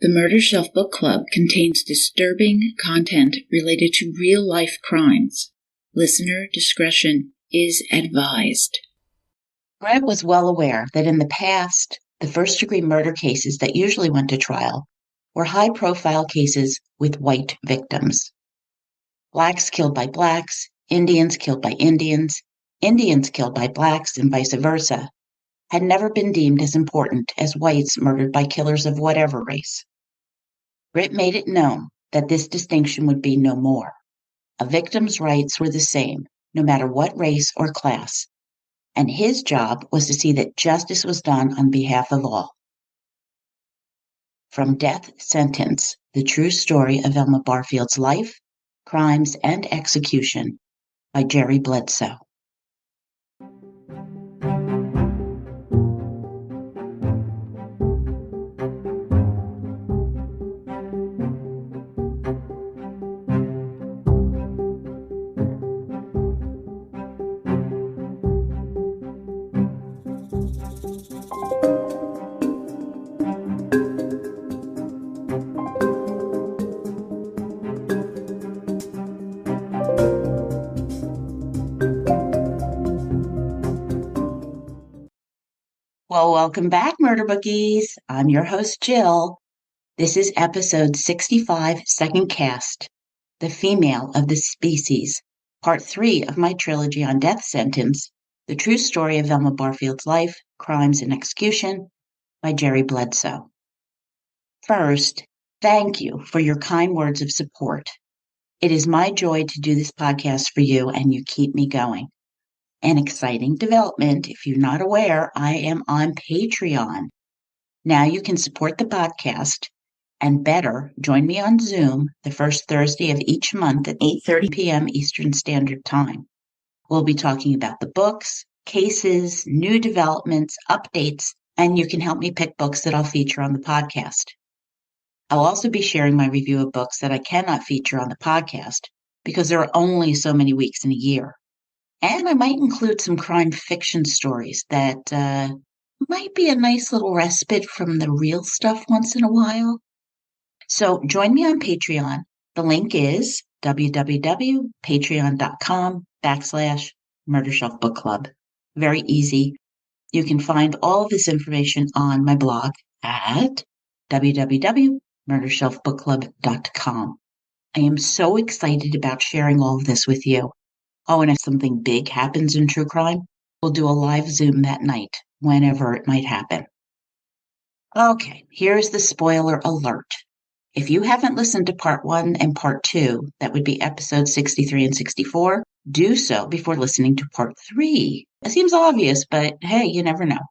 The Murder Shelf Book Club contains disturbing content related to real-life crimes. Listener discretion is advised. Brett was well aware that in the past, the first-degree murder cases that usually went to trial were high-profile cases with white victims. Blacks killed by blacks, Indians killed by Indians, Indians killed by blacks, and vice versa, had never been deemed as important as whites murdered by killers of whatever race. Britt made it known that this distinction would be no more. A victim's rights were the same, no matter what race or class, and his job was to see that justice was done on behalf of all. From Death Sentence, the true story of Velma Barfield's life, crimes, and execution, by Jerry Bledsoe. Well, welcome back, Murder Bookies. I'm your host, Jill. This is episode 65, 2ndCast, The Female of the Species, part 3 of my trilogy on Death Sentence, the true story of Velma Barfield's life, crimes, and execution, by Jerry Bledsoe. First, thank you for your kind words of support. It is my joy to do this podcast for you, and you keep me going. An exciting development, if you're not aware, I am on Patreon. Now you can support the podcast and better join me on Zoom the first Thursday of each month at 8:30 p.m. Eastern Standard Time. We'll be talking about the books, cases, new developments, updates, and you can help me pick books that I'll feature on the podcast. I'll also be sharing my review of books that I cannot feature on the podcast because there are only so many weeks in a year. And I might include some crime fiction stories that might be a nice little respite from the real stuff once in a while. So join me on Patreon. The link is www.patreon.com/Murder Shelf Book Club. Very easy. You can find all of this information on my blog at www.murdershelfbookclub.com. I am so excited about sharing all of this with you. Oh, and if something big happens in true crime, we'll do a live Zoom that night, whenever it might happen. Okay, here's the spoiler alert. If you haven't listened to part 1 and part 2, that would be episodes 63 and 64, do so before listening to part 3. It seems obvious, but hey, you never know.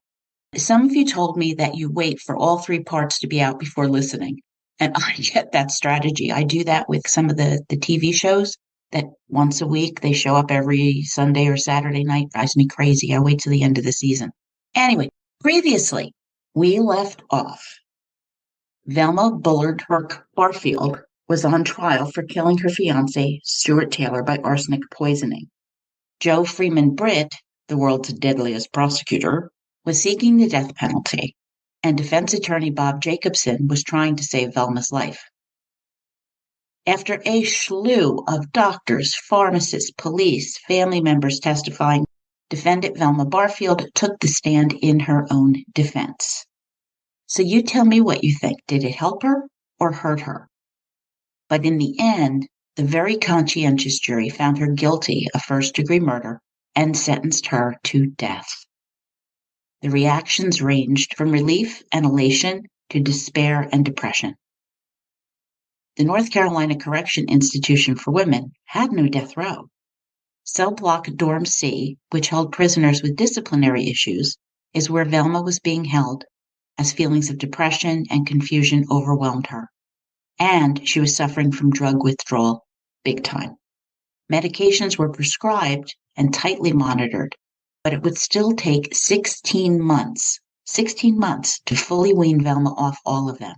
Some of you told me that you wait for all 3 parts to be out before listening, and I get that strategy. I do that with some of the TV shows. That once a week, they show up every Sunday or Saturday night. Drives me crazy. I wait till the end of the season. Anyway, previously, we left off. Velma Bullard Barfield was on trial for killing her fiancé, Stuart Taylor, by arsenic poisoning. Joe Freeman Britt, the world's deadliest prosecutor, was seeking the death penalty, and defense attorney Bob Jacobson was trying to save Velma's life. After a slew of doctors, pharmacists, police, family members testifying, defendant Velma Barfield took the stand in her own defense. So you tell me what you think. Did it help her or hurt her? But in the end, the very conscientious jury found her guilty of first-degree murder and sentenced her to death. The reactions ranged from relief and elation to despair and depression. The North Carolina Correction Institution for Women had no death row. Cell Block Dorm C, which held prisoners with disciplinary issues, is where Velma was being held as feelings of depression and confusion overwhelmed her. And she was suffering from drug withdrawal big time. Medications were prescribed and tightly monitored, but it would still take 16 months to fully wean Velma off all of them.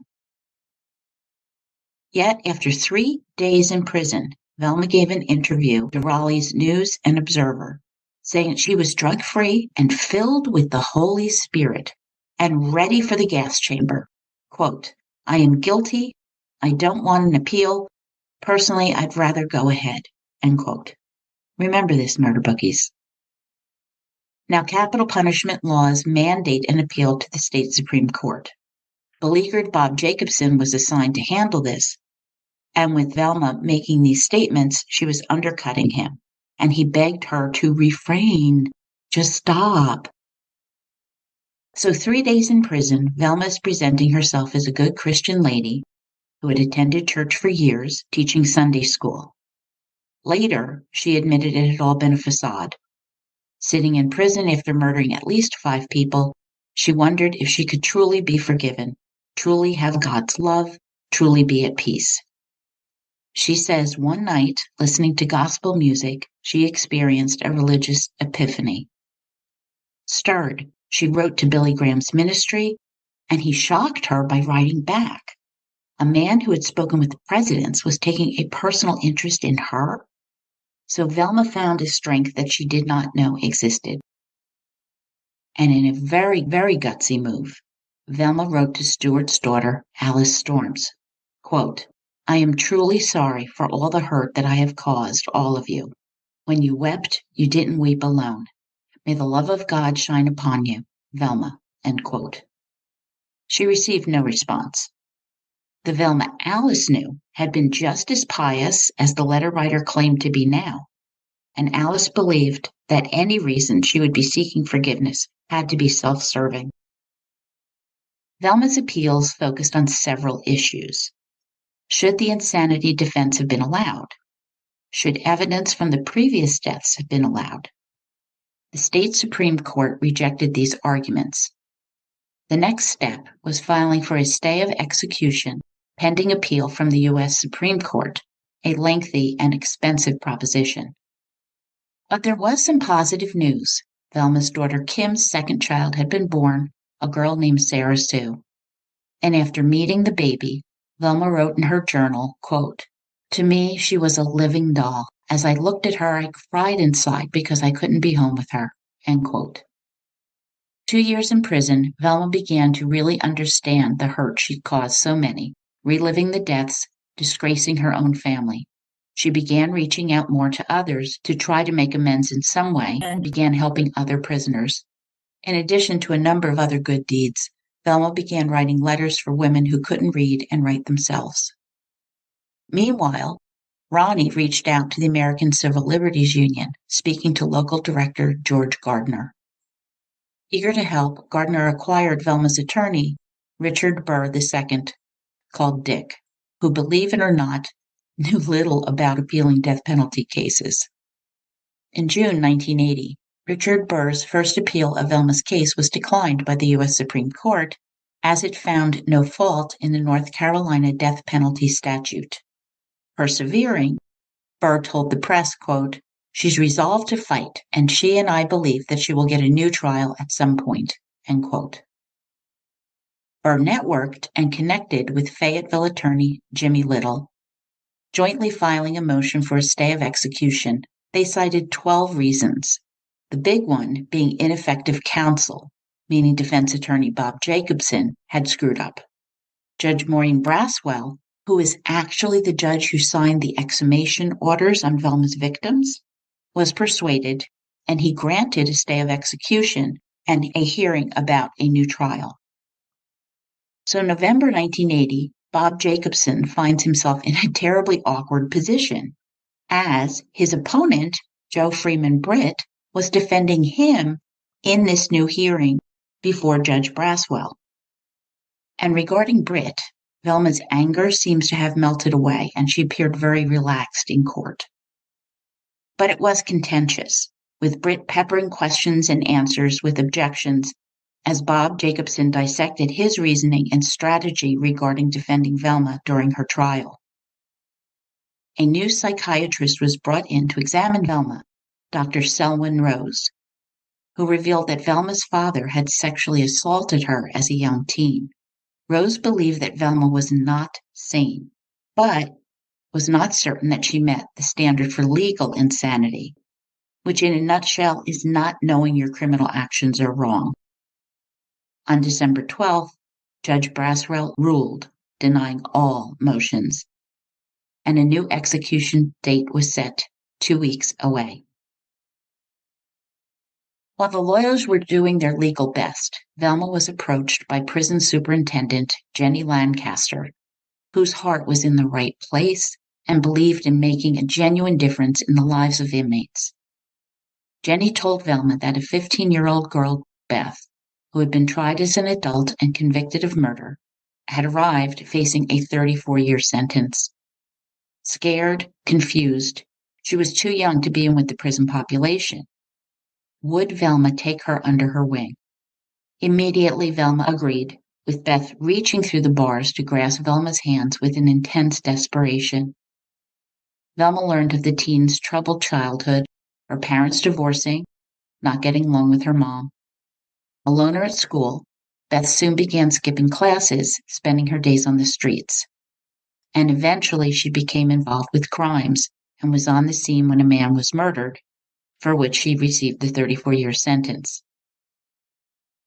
Yet, after 3 days in prison, Velma gave an interview to Raleigh's News and Observer, saying she was drug-free and filled with the Holy Spirit and ready for the gas chamber. Quote, I am guilty. I don't want an appeal. Personally, I'd rather go ahead. End quote. Remember this, murder bookies. Now, capital punishment laws mandate an appeal to the state Supreme Court. Beleaguered Bob Jacobson was assigned to handle this, and with Velma making these statements, she was undercutting him, and he begged her to refrain. Just stop. So 3 days in prison, Velma is presenting herself as a good Christian lady who had attended church for years, teaching Sunday school. Later, she admitted it had all been a facade. Sitting in prison after murdering at least 5 people, she wondered if she could truly be forgiven, truly have God's love, truly be at peace. She says one night, listening to gospel music, she experienced a religious epiphany. Stirred, she wrote to Billy Graham's ministry, and he shocked her by writing back. A man who had spoken with presidents was taking a personal interest in her. So Velma found a strength that she did not know existed. And in a very, very gutsy move, Velma wrote to Stewart's daughter, Alice Storms, quote, I am truly sorry for all the hurt that I have caused all of you. When you wept, you didn't weep alone. May the love of God shine upon you, Velma, end quote. She received no response. The Velma Alice knew had been just as pious as the letter writer claimed to be now, and Alice believed that any reason she would be seeking forgiveness had to be self-serving. Velma's appeals focused on several issues. Should the insanity defense have been allowed? Should evidence from the previous deaths have been allowed? The state Supreme Court rejected these arguments. The next step was filing for a stay of execution pending appeal from the U.S. Supreme Court, a lengthy and expensive proposition. But there was some positive news. Velma's daughter Kim's second child had been born, a girl named Sarah Sue. And after meeting the baby, Velma wrote in her journal, quote, to me, she was a living doll. As I looked at her, I cried inside because I couldn't be home with her, end quote. 2 years in prison, Velma began to really understand the hurt she'd caused so many, reliving the deaths, disgracing her own family. She began reaching out more to others to try to make amends in some way and began helping other prisoners. In addition to a number of other good deeds, Velma began writing letters for women who couldn't read and write themselves. Meanwhile, Ronnie reached out to the American Civil Liberties Union, speaking to local director George Gardner. Eager to help, Gardner acquired Velma's attorney, Richard Burr II, called Dick, who, believe it or not, knew little about appealing death penalty cases. In June 1980, Richard Burr's first appeal of Velma's case was declined by the U.S. Supreme Court, as it found no fault in the North Carolina death penalty statute. Persevering, Burr told the press, quote, she's resolved to fight, and she and I believe that she will get a new trial at some point, end quote. Burr networked and connected with Fayetteville attorney Jimmy Little. Jointly filing a motion for a stay of execution, they cited 12 reasons, the big one being ineffective counsel, meaning defense attorney Bob Jacobson had screwed up. Judge Maureen Braswell, who is actually the judge who signed the exhumation orders on Velma's victims, was persuaded, and he granted a stay of execution and a hearing about a new trial. So November 1980, Bob Jacobson finds himself in a terribly awkward position, as his opponent, Joe Freeman Britt, was defending him in this new hearing before Judge Braswell. And regarding Britt, Velma's anger seems to have melted away, and she appeared very relaxed in court. But it was contentious, with Britt peppering questions and answers with objections as Bob Jacobson dissected his reasoning and strategy regarding defending Velma during her trial. A new psychiatrist was brought in to examine Velma, Dr. Selwyn Rose, who revealed that Velma's father had sexually assaulted her as a young teen. Rose believed that Velma was not sane, but was not certain that she met the standard for legal insanity, which in a nutshell is not knowing your criminal actions are wrong. On December 12th, Judge Braswell ruled, denying all motions. And a new execution date was set 2 weeks away. While the lawyers were doing their legal best, Velma was approached by prison superintendent Jenny Lancaster, whose heart was in the right place and believed in making a genuine difference in the lives of inmates. Jenny told Velma that a 15-year-old girl, Beth, who had been tried as an adult and convicted of murder, had arrived facing a 34-year sentence. Scared, confused, she was too young to be in with the prison population. Would Velma take her under her wing? Immediately, Velma agreed, with Beth reaching through the bars to grasp Velma's hands with an intense desperation. Velma learned of the teen's troubled childhood, her parents divorcing, not getting along with her mom. A loner at school, Beth soon began skipping classes, spending her days on the streets. And eventually she became involved with crimes and was on the scene when a man was murdered, for which she received the 34-year sentence.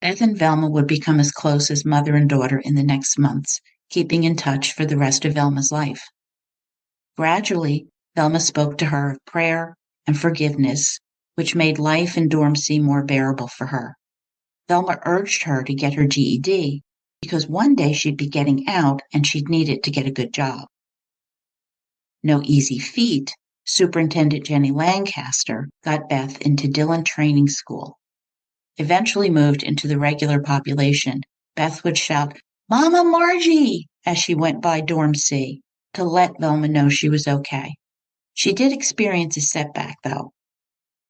Beth and Velma would become as close as mother and daughter in the next months, keeping in touch for the rest of Velma's life. Gradually, Velma spoke to her of prayer and forgiveness, which made life in Dorm C more bearable for her. Velma urged her to get her GED because one day she'd be getting out and she'd need it to get a good job. No easy feat, Superintendent Jenny Lancaster got Beth into Dillon Training School. Eventually moved into the regular population, Beth would shout, "Mama Margie," as she went by Dorm C to let Velma know she was okay. She did experience a setback, though.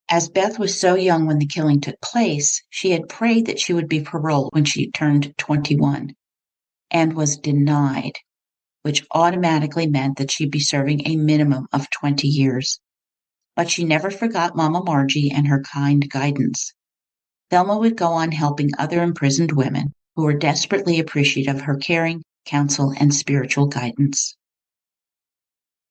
As Beth was so young when the killing took place, she had prayed that she would be paroled when she turned 21, and was denied, which automatically meant that she'd be serving a minimum of 20 years. But she never forgot Mama Margie and her kind guidance. Velma would go on helping other imprisoned women who were desperately appreciative of her caring, counsel, and spiritual guidance.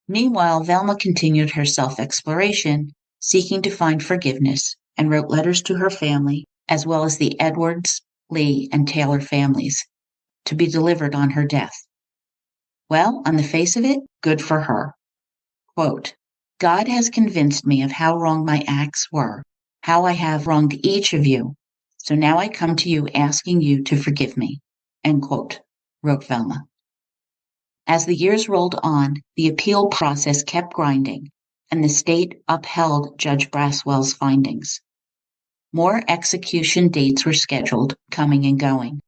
Meanwhile, Velma continued her self-exploration, seeking to find forgiveness, and wrote letters to her family, as well as the Edwards, Lee, and Taylor families, to be delivered on her death. Well, on the face of it, good for her. Quote, "God has convinced me of how wrong my acts were, how I have wronged each of you. So now I come to you asking you to forgive me," end quote, wrote Velma. As the years rolled on, the appeal process kept grinding, and the state upheld Judge Braswell's findings. More execution dates were scheduled, coming and going.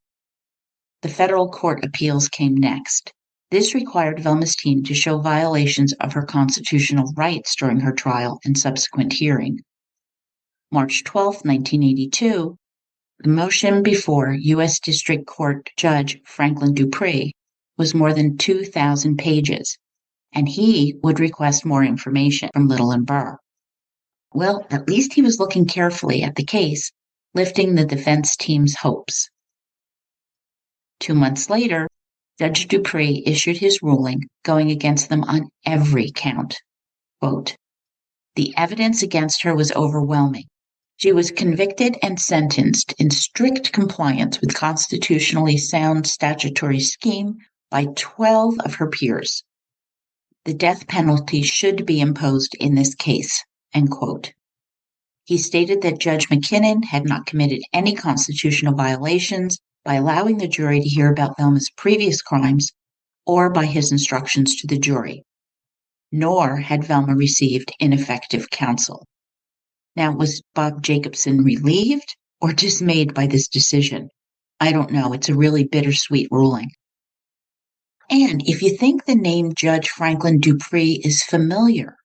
The federal court appeals came next. This required Velma's team to show violations of her constitutional rights during her trial and subsequent hearing. March 12, 1982, the motion before U.S. District Court Judge Franklin Dupree was more than 2,000 pages, and he would request more information from Little and Burr. Well, at least he was looking carefully at the case, lifting the defense team's hopes. 2 months later, Judge Dupree issued his ruling, going against them on every count. Quote, "The evidence against her was overwhelming. She was convicted and sentenced in strict compliance with constitutionally sound statutory scheme by 12 of her peers. The death penalty should be imposed in this case," end quote. He stated that Judge McKinnon had not committed any constitutional violations by allowing the jury to hear about Velma's previous crimes or by his instructions to the jury, nor had Velma received ineffective counsel. Now, was Bob Jacobson relieved or dismayed by this decision? I don't know. It's a really bittersweet ruling. And if you think the name Judge Franklin Dupree is familiar,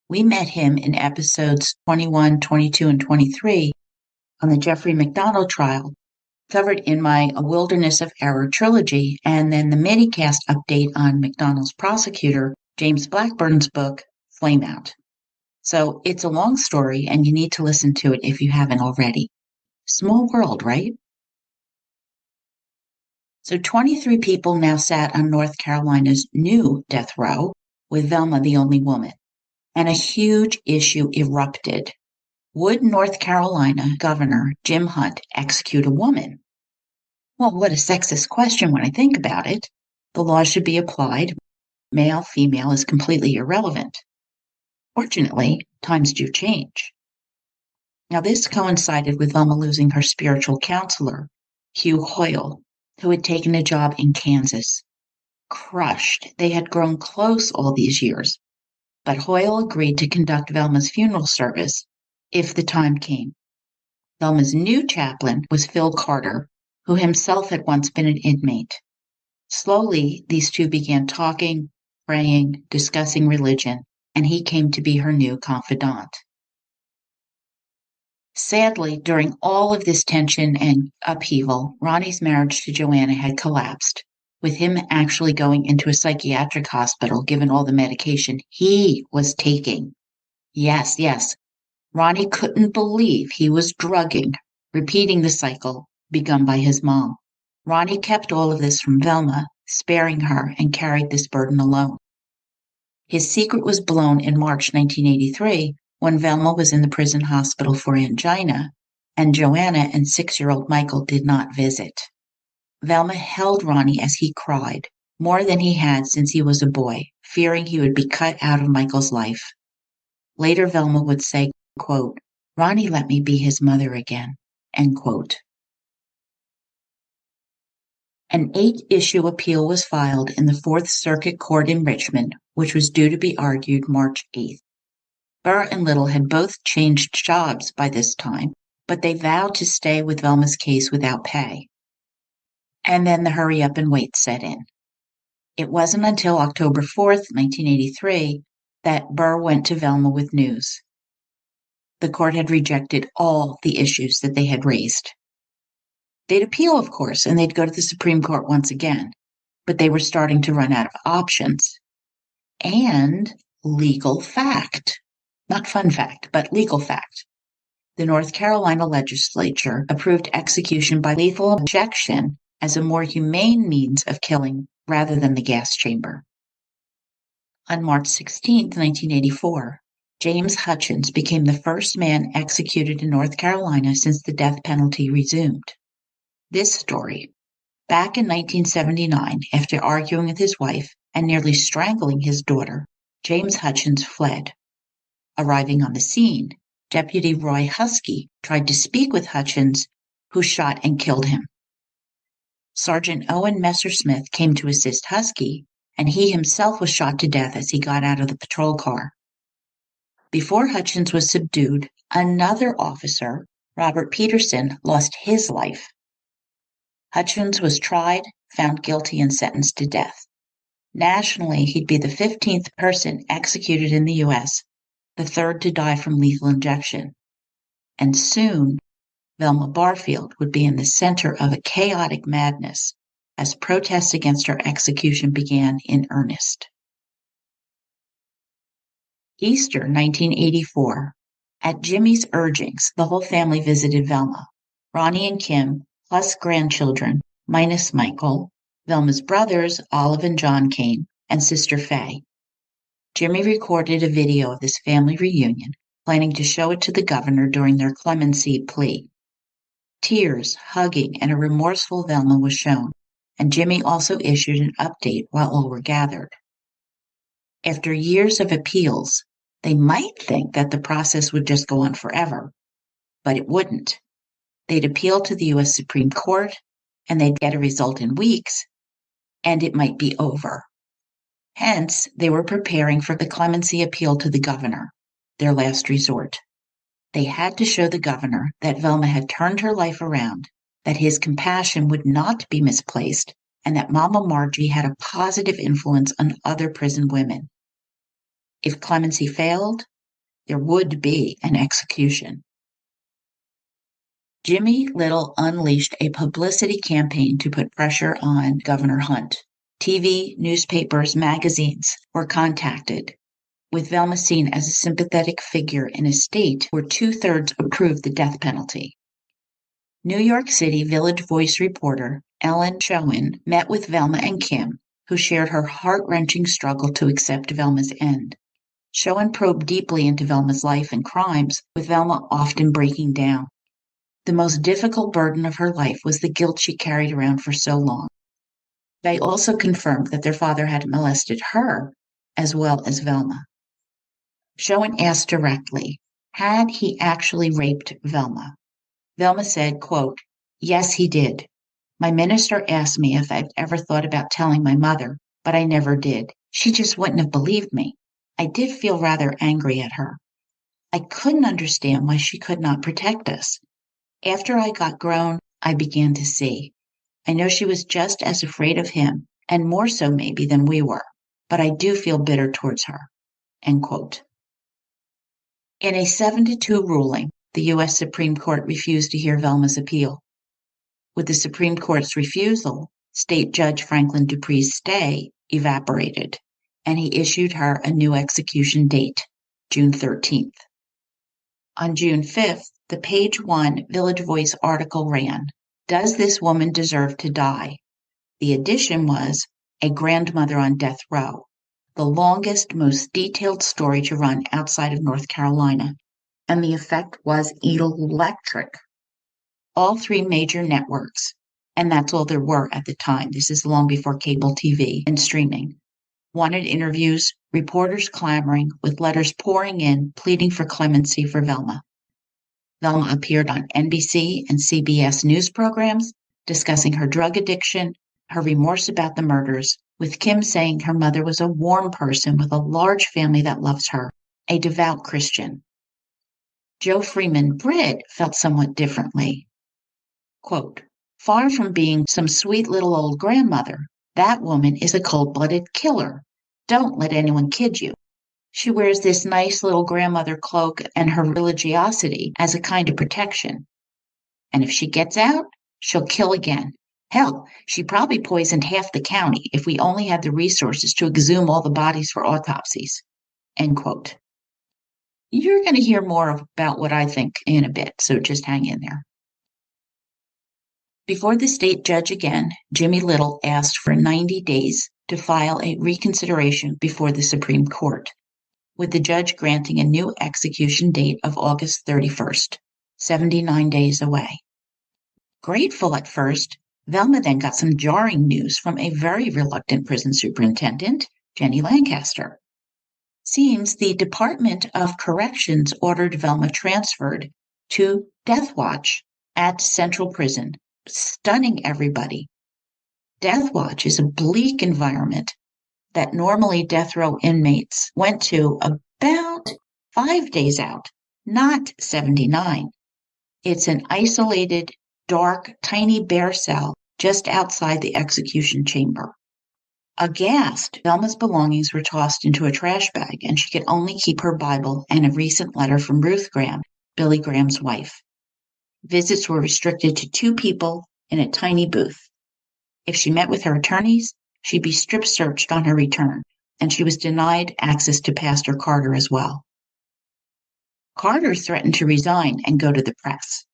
we met him in episodes 21, 22, and 23 on the Jeffrey McDonald trial, covered in my A Wilderness of Error trilogy, and then the minicast update on McDonald's prosecutor, James Blackburn's book, Flame Out. So it's a long story, and you need to listen to it if you haven't already. Small world, right? So 23 people now sat on North Carolina's new death row, with Velma the only woman. And a huge issue erupted. Would North Carolina Governor Jim Hunt execute a woman? Well, what a sexist question when I think about it. The law should be applied. Male, female is completely irrelevant. Fortunately, times do change. Now, this coincided with Velma losing her spiritual counselor, Hugh Hoyle, who had taken a job in Kansas. Crushed, they had grown close all these years, but Hoyle agreed to conduct Velma's funeral service if the time came. Velma's new chaplain was Phil Carter, who himself had once been an inmate. Slowly, these two began talking, praying, discussing religion, and he came to be her new confidant. Sadly, during all of this tension and upheaval, Ronnie's marriage to Joanna had collapsed, with him actually going into a psychiatric hospital given all the medication he was taking. Yes, Ronnie couldn't believe he was drugging, repeating the cycle begun by his mom. Ronnie kept all of this from Velma, sparing her, and carried this burden alone. His secret was blown in March 1983 when Velma was in the prison hospital for angina, and Joanna and 6-year-old Michael did not visit. Velma held Ronnie as he cried, more than he had since he was a boy, fearing he would be cut out of Michael's life. Later, Velma would say, quote, "Ronnie let me be his mother again," end quote. An 8-issue appeal was filed in the Fourth Circuit Court in Richmond, which was due to be argued March 8th. Burr and Little had both changed jobs by this time, but they vowed to stay with Velma's case without pay. And then the hurry up and wait set in. It wasn't until October 4th, 1983, that Burr went to Velma with news. The court had rejected all the issues that they had raised. They'd appeal, of course, and they'd go to the Supreme Court once again, but they were starting to run out of options. And legal fact. Not fun fact, but legal fact. The North Carolina legislature approved execution by lethal injection as a more humane means of killing rather than the gas chamber. On March 16, 1984, James Hutchins became the first man executed in North Carolina since the death penalty resumed. This story. Back in 1979, after arguing with his wife and nearly strangling his daughter, James Hutchins fled. Arriving on the scene, Deputy Roy Husky tried to speak with Hutchins, who shot and killed him. Sergeant Owen Messersmith came to assist Husky, and he himself was shot to death as he got out of the patrol car. Before Hutchins was subdued, another officer, Robert Peterson, lost his life. Hutchins was tried, found guilty, and sentenced to death. Nationally, he'd be the 15th person executed in the U.S., the third to die from lethal injection. And soon, Velma Barfield would be in the center of a chaotic madness as protests against her execution began in earnest. Easter 1984. At Jimmy's urgings, the whole family visited Velma. Ronnie and Kim, plus grandchildren, minus Michael, Velma's brothers, Olive and John, came, and sister Faye. Jimmy recorded a video of this family reunion, planning to show it to the governor during their clemency plea. Tears, hugging, and a remorseful Velma was shown, and Jimmy also issued an update while all were gathered. After years of appeals, they might think that the process would just go on forever, but it wouldn't. They'd appeal to the U.S. Supreme Court, and they'd get a result in weeks, and it might be over. Hence, they were preparing for the clemency appeal to the governor, their last resort. They had to show the governor that Velma had turned her life around, that his compassion would not be misplaced, and that Mama Margie had a positive influence on other prison women. If clemency failed, there would be an execution. Jimmy Little unleashed a publicity campaign to put pressure on Governor Hunt. TV, newspapers, magazines were contacted, with Velma seen as a sympathetic figure in a state where 2/3 approved the death penalty. New York City Village Voice reporter Ellen Schoen met with Velma and Kim, who shared her heart-wrenching struggle to accept Velma's end. Schoen probed deeply into Velma's life and crimes, with Velma often breaking down. The most difficult burden of her life was the guilt she carried around for so long. They also confirmed that their father had molested her as well as Velma. Schoen asked directly, had he actually raped Velma? Velma said, quote, "Yes, he did. My minister asked me if I'd ever thought about telling my mother, but I never did. She just wouldn't have believed me. I did feel rather angry at her. I couldn't understand why she could not protect us. After I got grown, I began to see. I know she was just as afraid of him, and more so maybe than we were, but I do feel bitter towards her." End quote. In a 7-2 ruling, the U.S. Supreme Court refused to hear Velma's appeal. With the Supreme Court's refusal, State Judge Franklin Dupree's stay evaporated, and he issued her a new execution date, June 13th. On June 5th, the Page One Village Voice article ran, "Does this woman deserve to die?" The addition was "A Grandmother on Death Row," the longest, most detailed story to run outside of North Carolina, and the effect was electric. All three major networks, and that's all there were at the time, this is long before cable TV and streaming, wanted interviews, reporters clamoring, with letters pouring in, pleading for clemency for Velma. Velma appeared on NBC and CBS news programs, discussing her drug addiction, her remorse about the murders, with Kim saying her mother was a warm person with a large family that loves her, a devout Christian. Joe Freeman Britt felt somewhat differently. Quote, "Far from being some sweet little old grandmother, that woman is a cold-blooded killer. Don't let anyone kid you. She wears this nice little grandmother cloak and her religiosity as a kind of protection. And if she gets out, she'll kill again. Hell, she probably poisoned half the county if we only had the resources to exhume all the bodies for autopsies." End quote. You're going to hear more about what I think in a bit, so just hang in there. Before the state judge again, Jimmy Little asked for 90 days to file a reconsideration before the Supreme Court, with the judge granting a new execution date of August 31st, 79 days away. Grateful at first, Velma then got some jarring news from a very reluctant prison superintendent, Jenny Lancaster. Seems the Department of Corrections ordered Velma transferred to Death Watch at Central Prison, stunning everybody. Death Watch is a bleak environment that normally death row inmates went to about 5 days out, not 79. It's an isolated, dark, tiny bare cell just outside the execution chamber. Aghast, Velma's belongings were tossed into a trash bag, and she could only keep her Bible and a recent letter from Ruth Graham, Billy Graham's wife. Visits were restricted to 2 people in a tiny booth. If she met with her attorneys, she'd be strip searched on her return, and she was denied access to Pastor Carter as well. Carter threatened to resign and go to the press.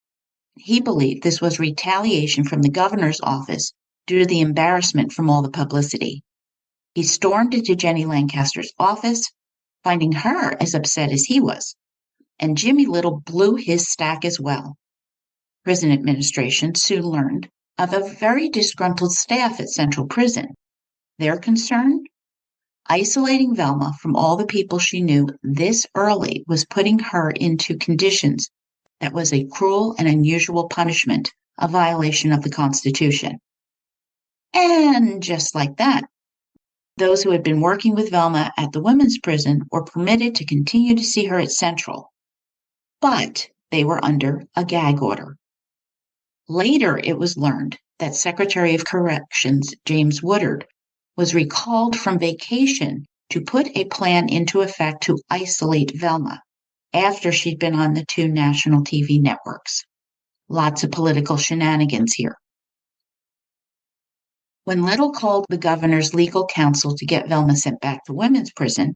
He believed this was retaliation from the governor's office due to the embarrassment from all the publicity. He stormed into Jenny Lancaster's office, finding her as upset as he was, and Jimmy Little blew his stack as well. Prison administration soon learned of a very disgruntled staff at Central Prison. Their concern? Isolating Velma from all the people she knew this early was putting her into conditions that was a cruel and unusual punishment, a violation of the Constitution. And just like that, those who had been working with Velma at the women's prison were permitted to continue to see her at Central, but they were under a gag order. Later, it was learned that Secretary of Corrections James Woodard was recalled from vacation to put a plan into effect to isolate Velma after she'd been on the 2 national TV networks. Lots of political shenanigans here. When Little called the governor's legal counsel to get Velma sent back to women's prison,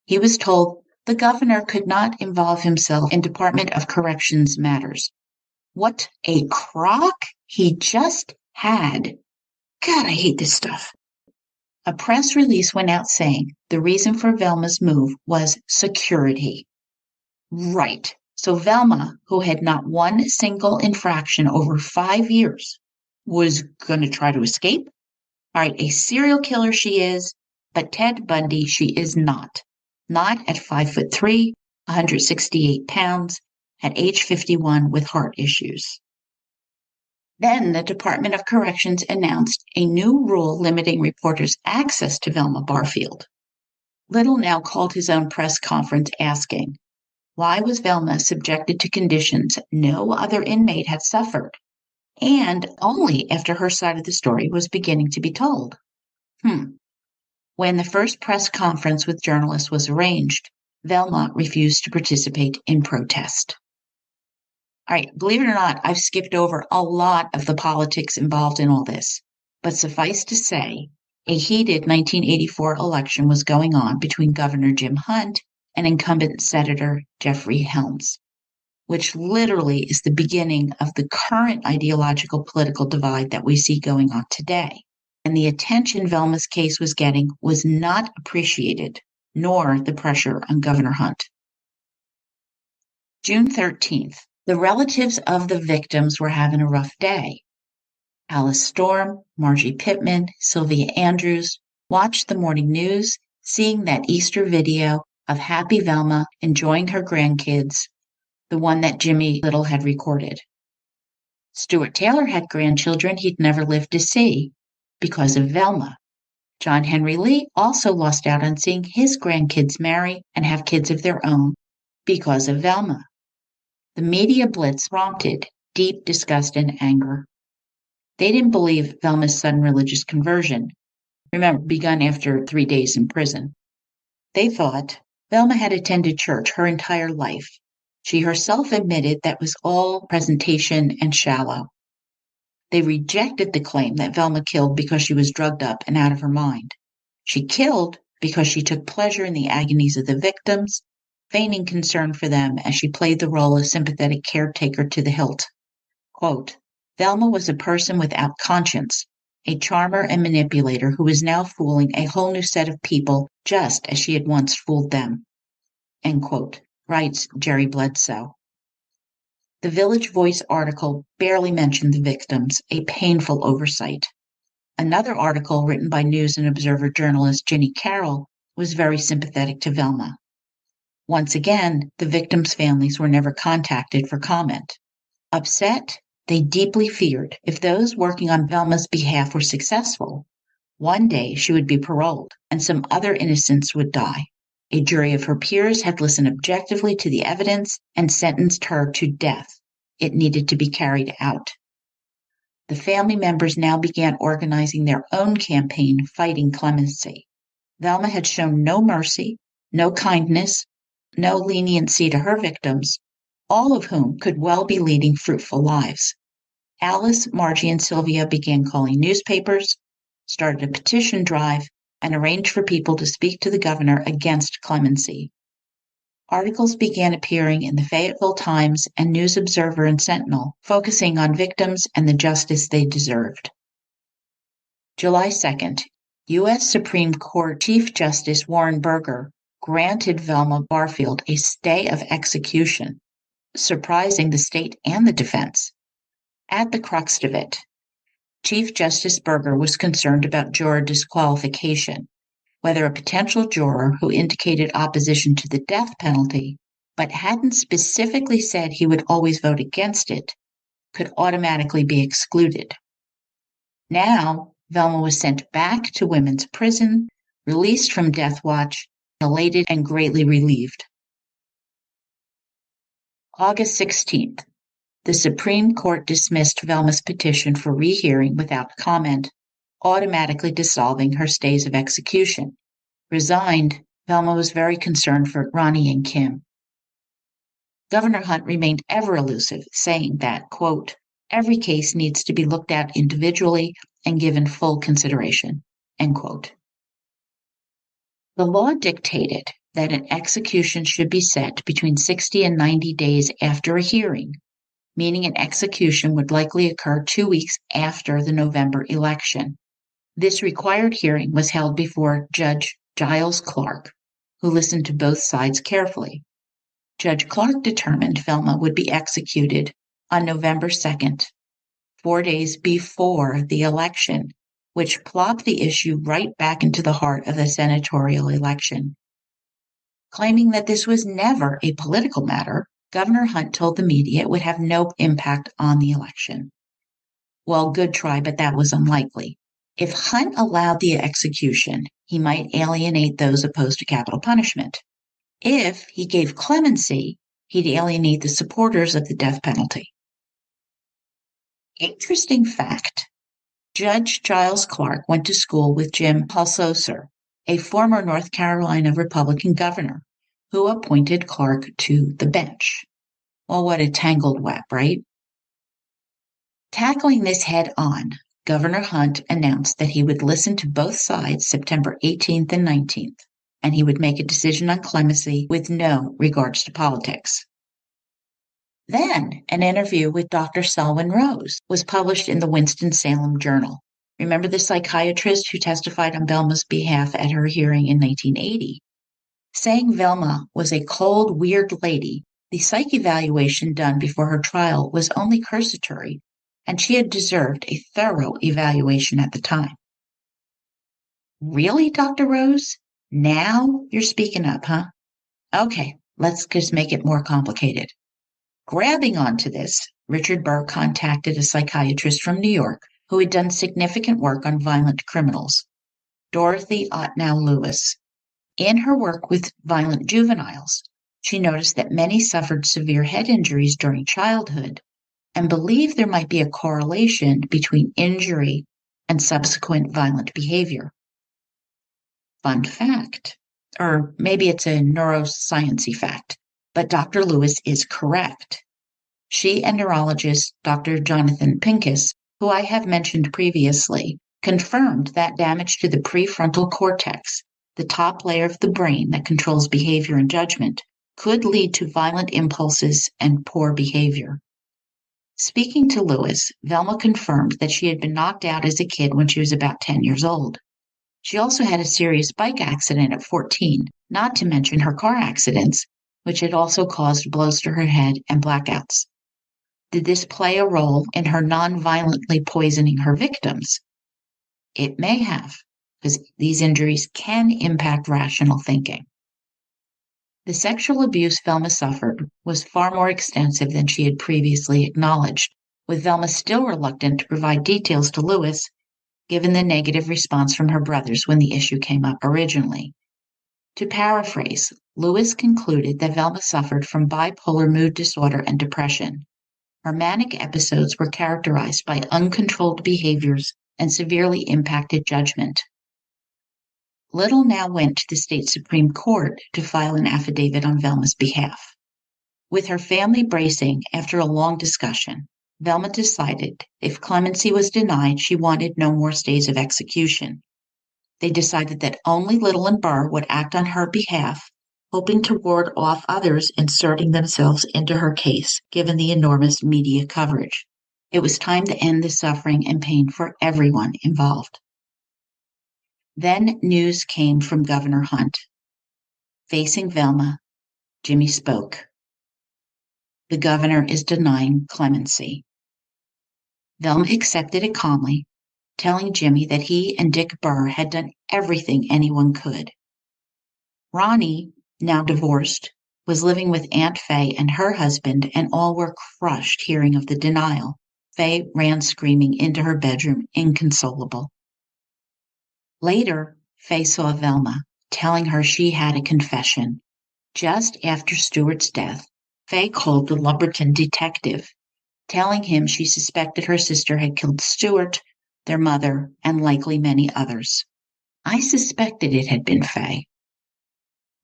he was told the governor could not involve himself in Department of Corrections matters. What a crock he just had. God, I hate this stuff. A press release went out saying the reason for Velma's move was security. Right. So Velma, who had not one single infraction over 5 years, was going to try to escape? All right, a serial killer she is, but Ted Bundy she is not. Not at 5'3", 168 pounds, at age 51 with heart issues. Then the Department of Corrections announced a new rule limiting reporters' access to Velma Barfield. Little now called his own press conference asking, why was Velma subjected to conditions no other inmate had suffered, and only after her side of the story was beginning to be told? When the first press conference with journalists was arranged, Velma refused to participate in protest. All right, believe it or not, I've skipped over a lot of the politics involved in all this, but suffice to say, a heated 1984 election was going on between Governor Jim Hunt and incumbent Senator Jeffrey Helms, which literally is the beginning of the current ideological political divide that we see going on today. And the attention Velma's case was getting was not appreciated, nor the pressure on Governor Hunt. June 13th, the relatives of the victims were having a rough day. Alice Storm, Margie Pittman, Sylvia Andrews watched the morning news, seeing that Easter video of happy Velma enjoying her grandkids, the one that Jimmy Little had recorded. Stuart Taylor had grandchildren he'd never lived to see because of Velma. John Henry Lee also lost out on seeing his grandkids marry and have kids of their own because of Velma. The media blitz prompted deep disgust and anger. They didn't believe Velma's sudden religious conversion, remember, begun after 3 days in prison. They thought Velma had attended church her entire life. She herself admitted that was all presentation and shallow. They rejected the claim that Velma killed because she was drugged up and out of her mind. She killed because she took pleasure in the agonies of the victims, feigning concern for them as she played the role of sympathetic caretaker to the hilt. Quote, Velma was a person without conscience, a charmer and manipulator who was now fooling a whole new set of people just as she had once fooled them. End quote, writes Jerry Bledsoe. The Village Voice article barely mentioned the victims, a painful oversight. Another article written by News and Observer journalist Ginny Carroll was very sympathetic to Velma. Once again, the victims' families were never contacted for comment. Upset, they deeply feared if those working on Velma's behalf were successful, one day she would be paroled and some other innocents would die. A jury of her peers had listened objectively to the evidence and sentenced her to death. It needed to be carried out. The family members now began organizing their own campaign fighting clemency. Velma had shown no mercy, no kindness, no leniency to her victims, all of whom could well be leading fruitful lives. Alice, Margie, and Sylvia began calling newspapers, started a petition drive, and arranged for people to speak to the governor against clemency. Articles began appearing in the Fayetteville Times and News Observer and Sentinel, focusing on victims and the justice they deserved. July 2nd, U.S. Supreme Court Chief Justice Warren Burger granted Velma Barfield a stay of execution, surprising the state and the defense. At the crux of it, Chief Justice Burger was concerned about juror disqualification, whether a potential juror who indicated opposition to the death penalty, but hadn't specifically said he would always vote against it, could automatically be excluded. Now, Velma was sent back to women's prison, released from death watch, elated and greatly relieved. August 16th. The Supreme Court dismissed Velma's petition for rehearing without comment, automatically dissolving her stays of execution. Resigned, Velma was very concerned for Ronnie and Kim. Governor Hunt remained ever elusive, saying that, quote, every case needs to be looked at individually and given full consideration, end quote. The law dictated that an execution should be set between 60 and 90 days after a hearing, meaning an execution would likely occur 2 weeks after the November election. This required hearing was held before Judge Giles Clark, who listened to both sides carefully. Judge Clark determined Velma would be executed on November 2nd, 4 days before the election, which plopped the issue right back into the heart of the senatorial election. Claiming that this was never a political matter, Governor Hunt told the media it would have no impact on the election. Well, good try, but that was unlikely. If Hunt allowed the execution, he might alienate those opposed to capital punishment. If he gave clemency, he'd alienate the supporters of the death penalty. Interesting fact. Judge Giles Clark went to school with Jim Pulsoser, a former North Carolina Republican governor, who appointed Clark to the bench. Well, what a tangled web, right? Tackling this head on, Governor Hunt announced that he would listen to both sides September 18th and 19th, and he would make a decision on clemency with no regards to politics. Then, an interview with Dr. Selwyn Rose was published in the Winston-Salem Journal. Remember the psychiatrist who testified on Velma's behalf at her hearing in 1980? Saying Velma was a cold, weird lady, the psych evaluation done before her trial was only cursory, and she had deserved a thorough evaluation at the time. Really, Dr. Rose? Now you're speaking up, huh? Okay, let's just make it more complicated. Grabbing onto this, Richard Burr contacted a psychiatrist from New York who had done significant work on violent criminals, Dorothy Otnow Lewis. In her work with violent juveniles, she noticed that many suffered severe head injuries during childhood and believed there might be a correlation between injury and subsequent violent behavior. Fun fact, or maybe it's a neuroscience-y fact, but Dr. Lewis is correct. She and neurologist Dr. Jonathan Pincus, who I have mentioned previously, confirmed that damage to the prefrontal cortex, the top layer of the brain that controls behavior and judgment, could lead to violent impulses and poor behavior. Speaking to Lewis, Velma confirmed that she had been knocked out as a kid when she was about 10 years old. She also had a serious bike accident at 14, not to mention her car accidents, which had also caused blows to her head and blackouts. Did this play a role in her non-violently poisoning her victims? It may have, because these injuries can impact rational thinking. The sexual abuse Velma suffered was far more extensive than she had previously acknowledged, with Velma still reluctant to provide details to Lewis, given the negative response from her brothers when the issue came up originally. To paraphrase, Lewis concluded that Velma suffered from bipolar mood disorder and depression. Her manic episodes were characterized by uncontrolled behaviors and severely impacted judgment. Little now went to the state Supreme Court to file an affidavit on Velma's behalf. With her family bracing after a long discussion, Velma decided if clemency was denied, she wanted no more stays of execution. They decided that only Little and Burr would act on her behalf, hoping to ward off others inserting themselves into her case, given the enormous media coverage. It was time to end the suffering and pain for everyone involved. Then news came from Governor Hunt. Facing Velma, Jimmy spoke. The governor is denying clemency. Velma accepted it calmly, telling Jimmy that he and Dick Burr had done everything anyone could. Ronnie, now divorced, was living with Aunt Fay and her husband, and all were crushed hearing of the denial. Fay ran screaming into her bedroom, inconsolable. Later, Fay saw Velma, telling her she had a confession. Just after Stuart's death, Fay called the Lumberton detective, telling him she suspected her sister had killed Stuart, their mother, and likely many others. I suspected it had been Fay.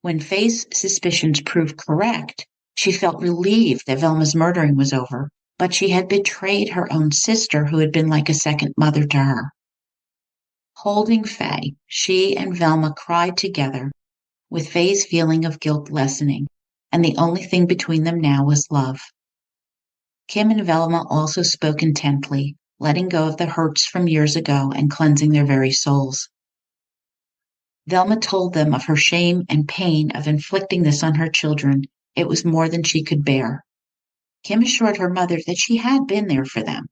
When Fay's suspicions proved correct, she felt relieved that Velma's murdering was over, but she had betrayed her own sister, who had been like a second mother to her. Holding Fay, she and Velma cried together, with Fay's feeling of guilt lessening, and the only thing between them now was love. Kim and Velma also spoke intently, letting go of the hurts from years ago and cleansing their very souls. Velma told them of her shame and pain of inflicting this on her children. It was more than she could bear. Kim assured her mother that she had been there for them.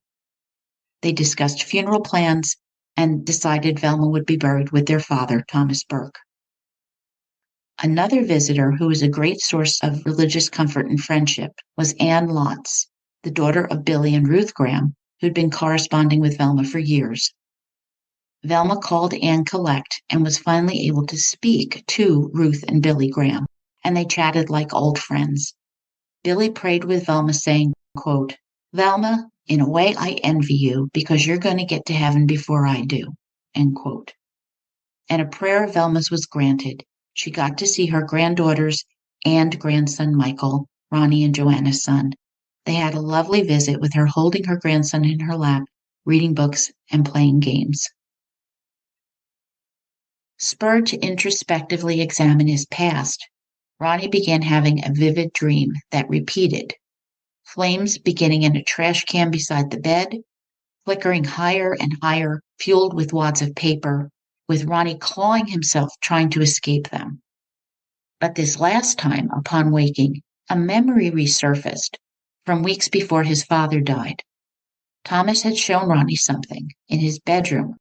They discussed funeral plans, and decided Velma would be buried with their father, Thomas Burke. Another visitor who was a great source of religious comfort and friendship was Anne Lotz, the daughter of Billy and Ruth Graham, who'd been corresponding with Velma for years. Velma called Anne collect and was finally able to speak to Ruth and Billy Graham, and they chatted like old friends. Billy prayed with Velma, saying, quote, "Velma, in a way I envy you because you're going to get to heaven before I do," end quote. And a prayer of Velma's was granted. She got to see her granddaughters and grandson Michael, Ronnie and Joanna's son. They had a lovely visit with her holding her grandson in her lap, reading books and playing games. Spurred to introspectively examine his past, Ronnie began having a vivid dream that repeated. Flames beginning in a trash can beside the bed, flickering higher and higher, fueled with wads of paper, with Ronnie clawing himself trying to escape them. But this last time, upon waking, a memory resurfaced from weeks before his father died. Thomas had shown Ronnie something in his bedroom,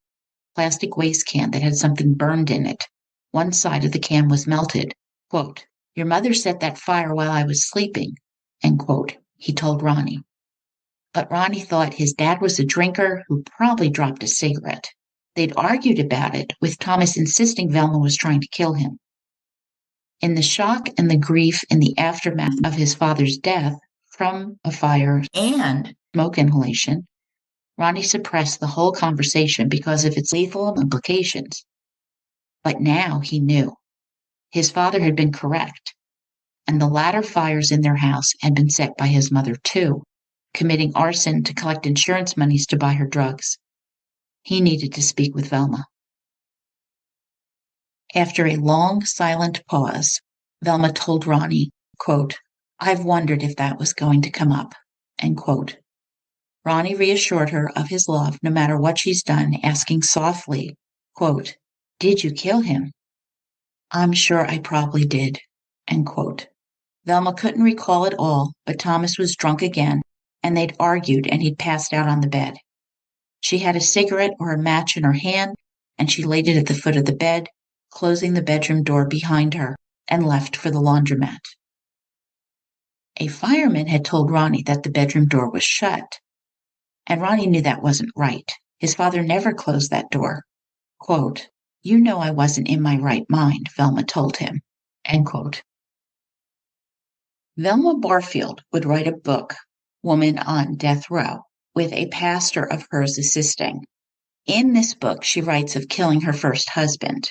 plastic waste can that had something burned in it. One side of the can was melted. Quote, "Your mother set that fire while I was sleeping," end quote, he told Ronnie. But Ronnie thought his dad was a drinker who probably dropped a cigarette. They'd argued about it, with Thomas insisting Velma was trying to kill him. In the shock and the grief in the aftermath of his father's death from a fire and smoke inhalation, Ronnie suppressed the whole conversation because of its lethal implications. But now he knew. His father had been correct, and the latter fires in their house had been set by his mother too, committing arson to collect insurance monies to buy her drugs. He needed to speak with Velma. After a long, silent pause, Velma told Ronnie, quote, "I've wondered if that was going to come up," end quote. Ronnie reassured her of his love no matter what she's done, asking softly, quote, "Did you kill him?" "I'm sure I probably did," end quote. Velma couldn't recall it all, but Thomas was drunk again, and they'd argued and he'd passed out on the bed. She had a cigarette or a match in her hand, and she laid it at the foot of the bed, closing the bedroom door behind her, and left for the laundromat. A fireman had told Ronnie that the bedroom door was shut, and Ronnie knew that wasn't right. His father never closed that door. Quote, "You know I wasn't in my right mind," Velma told him, end quote. Velma Barfield would write a book, Woman on Death Row, with a pastor of hers assisting. In this book, she writes of killing her first husband.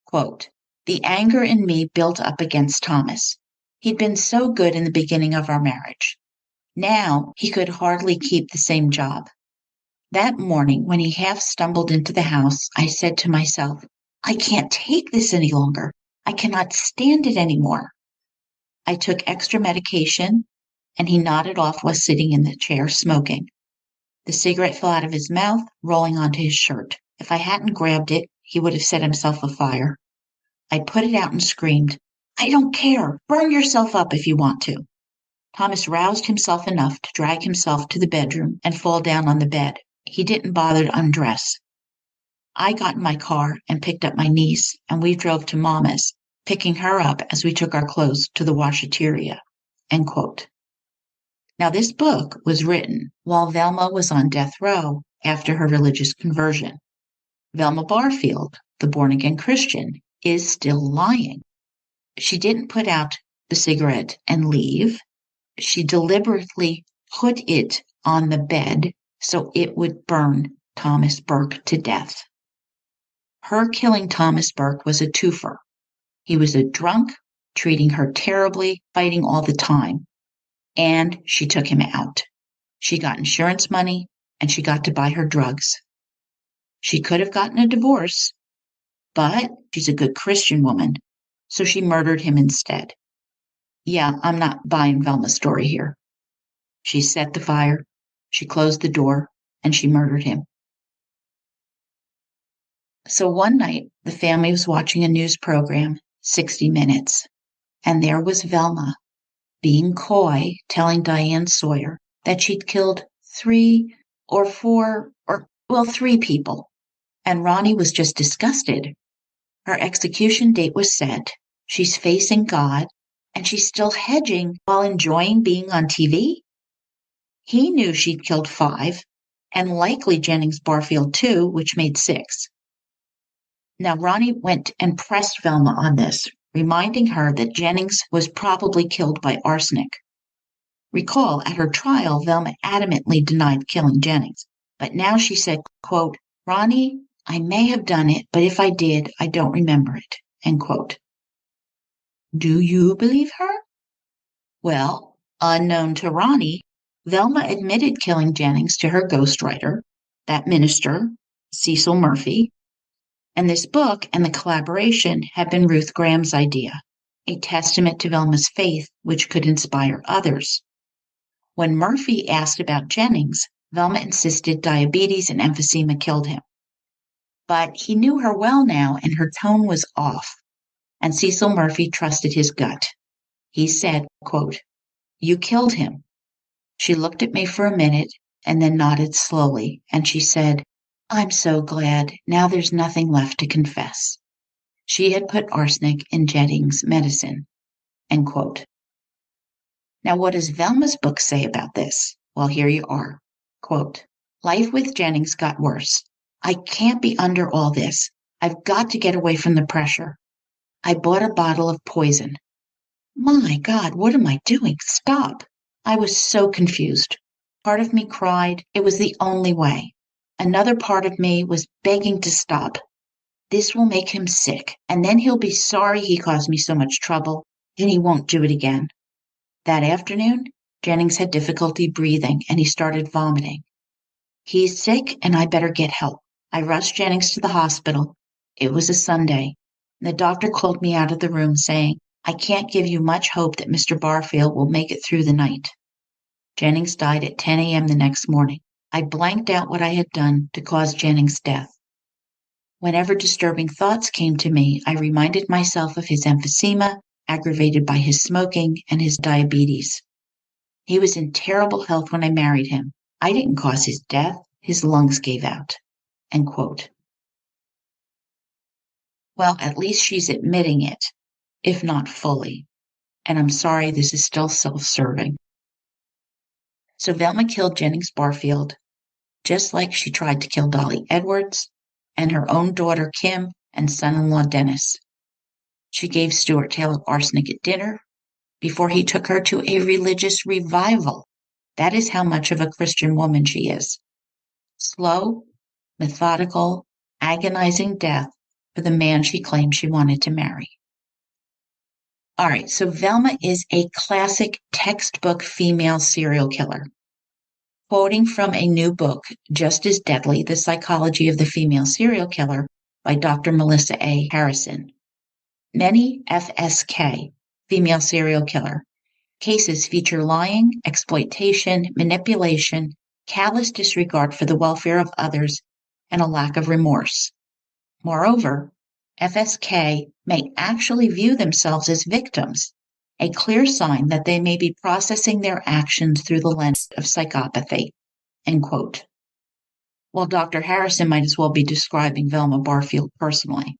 Quote, "The anger in me built up against Thomas. He'd been so good in the beginning of our marriage. Now he could hardly keep the same job. That morning, when he half stumbled into the house, I said to myself, I can't take this any longer. I cannot stand it anymore. I took extra medication, and he nodded off while sitting in the chair smoking. The cigarette fell out of his mouth, rolling onto his shirt. If I hadn't grabbed it, he would have set himself afire. I put it out and screamed, I don't care. Burn yourself up if you want to. Thomas roused himself enough to drag himself to the bedroom and fall down on the bed. He didn't bother to undress. I got in my car and picked up my niece, and we drove to Mama's, picking her up as we took our clothes to the washateria. End quote. Now, this book was written while Velma was on death row after her religious conversion. Velma Barfield, the born-again Christian, is still lying. She didn't put out the cigarette and leave. She deliberately put it on the bed so it would burn Thomas Burke to death. Her killing Thomas Burke was a twofer. He was a drunk, treating her terribly, fighting all the time. And she took him out. She got insurance money, and she got to buy her drugs. She could have gotten a divorce, but she's a good Christian woman, so she murdered him instead. Yeah, I'm not buying Velma's story here. She set the fire, she closed the door, and she murdered him. So one night, the family was watching a news program, 60 Minutes, and there was Velma, being coy, telling Diane Sawyer that she'd killed 3 people. And Ronnie was just disgusted. Her execution date was set. She's facing God, and she's still hedging while enjoying being on TV? He knew she'd killed 5, and likely Jennings Barfield too, which made 6. Now, Ronnie went and pressed Velma on this, reminding her that Jennings was probably killed by arsenic. Recall, at her trial, Velma adamantly denied killing Jennings, but now she said, quote, "Ronnie, I may have done it, but if I did, I don't remember it," end quote. Do you believe her? Well, unknown to Ronnie, Velma admitted killing Jennings to her ghostwriter, that minister, Cecil Murphy, and this book and the collaboration have been Ruth Graham's idea, a testament to Velma's faith which could inspire others. When Murphy asked about Jennings, Velma insisted diabetes and emphysema killed him. But he knew her well now, and her tone was off, and Cecil Murphy trusted his gut. He said, quote, "You killed him." She looked at me for a minute and then nodded slowly, and she said, "I'm so glad. Now there's nothing left to confess." She had put arsenic in Jennings' medicine, end quote. Now, what does Velma's book say about this? Well, here you are. Quote, "Life with Jennings got worse. I can't be under all this. I've got to get away from the pressure. I bought a bottle of poison. My God, what am I doing? Stop. I was so confused. Part of me cried. It was the only way. Another part of me was begging to stop. This will make him sick, and then he'll be sorry he caused me so much trouble, and he won't do it again." That afternoon, Jennings had difficulty breathing, and he started vomiting. "He's sick, and I better get help." I rushed Jennings to the hospital. It was a Sunday. The doctor called me out of the room, saying, "I can't give you much hope that Mr. Barfield will make it through the night." Jennings died at 10 a.m. the next morning. I blanked out what I had done to cause Jennings' death. Whenever disturbing thoughts came to me, I reminded myself of his emphysema, aggravated by his smoking, and his diabetes. He was in terrible health when I married him. I didn't cause his death. His lungs gave out. End quote. Well, at least she's admitting it, if not fully. And I'm sorry this is still self-serving. So Velma killed Jennings Barfield, just like she tried to kill Dolly Edwards and her own daughter Kim and son-in-law Dennis. She gave Stuart Taylor arsenic at dinner before he took her to a religious revival. That is how much of a Christian woman she is. Slow, methodical, agonizing death for the man she claimed she wanted to marry. All right, so Velma is a classic textbook female serial killer. Quoting from a new book, Just as Deadly, The Psychology of the Female Serial Killer by Dr. Melissa A. Harrison. Many FSK, female serial killer, cases feature lying, exploitation, manipulation, callous disregard for the welfare of others, and a lack of remorse. Moreover, FSK may actually view themselves as victims, a clear sign that they may be processing their actions through the lens of psychopathy. End quote. Well, Dr. Harrison might as well be describing Velma Barfield personally.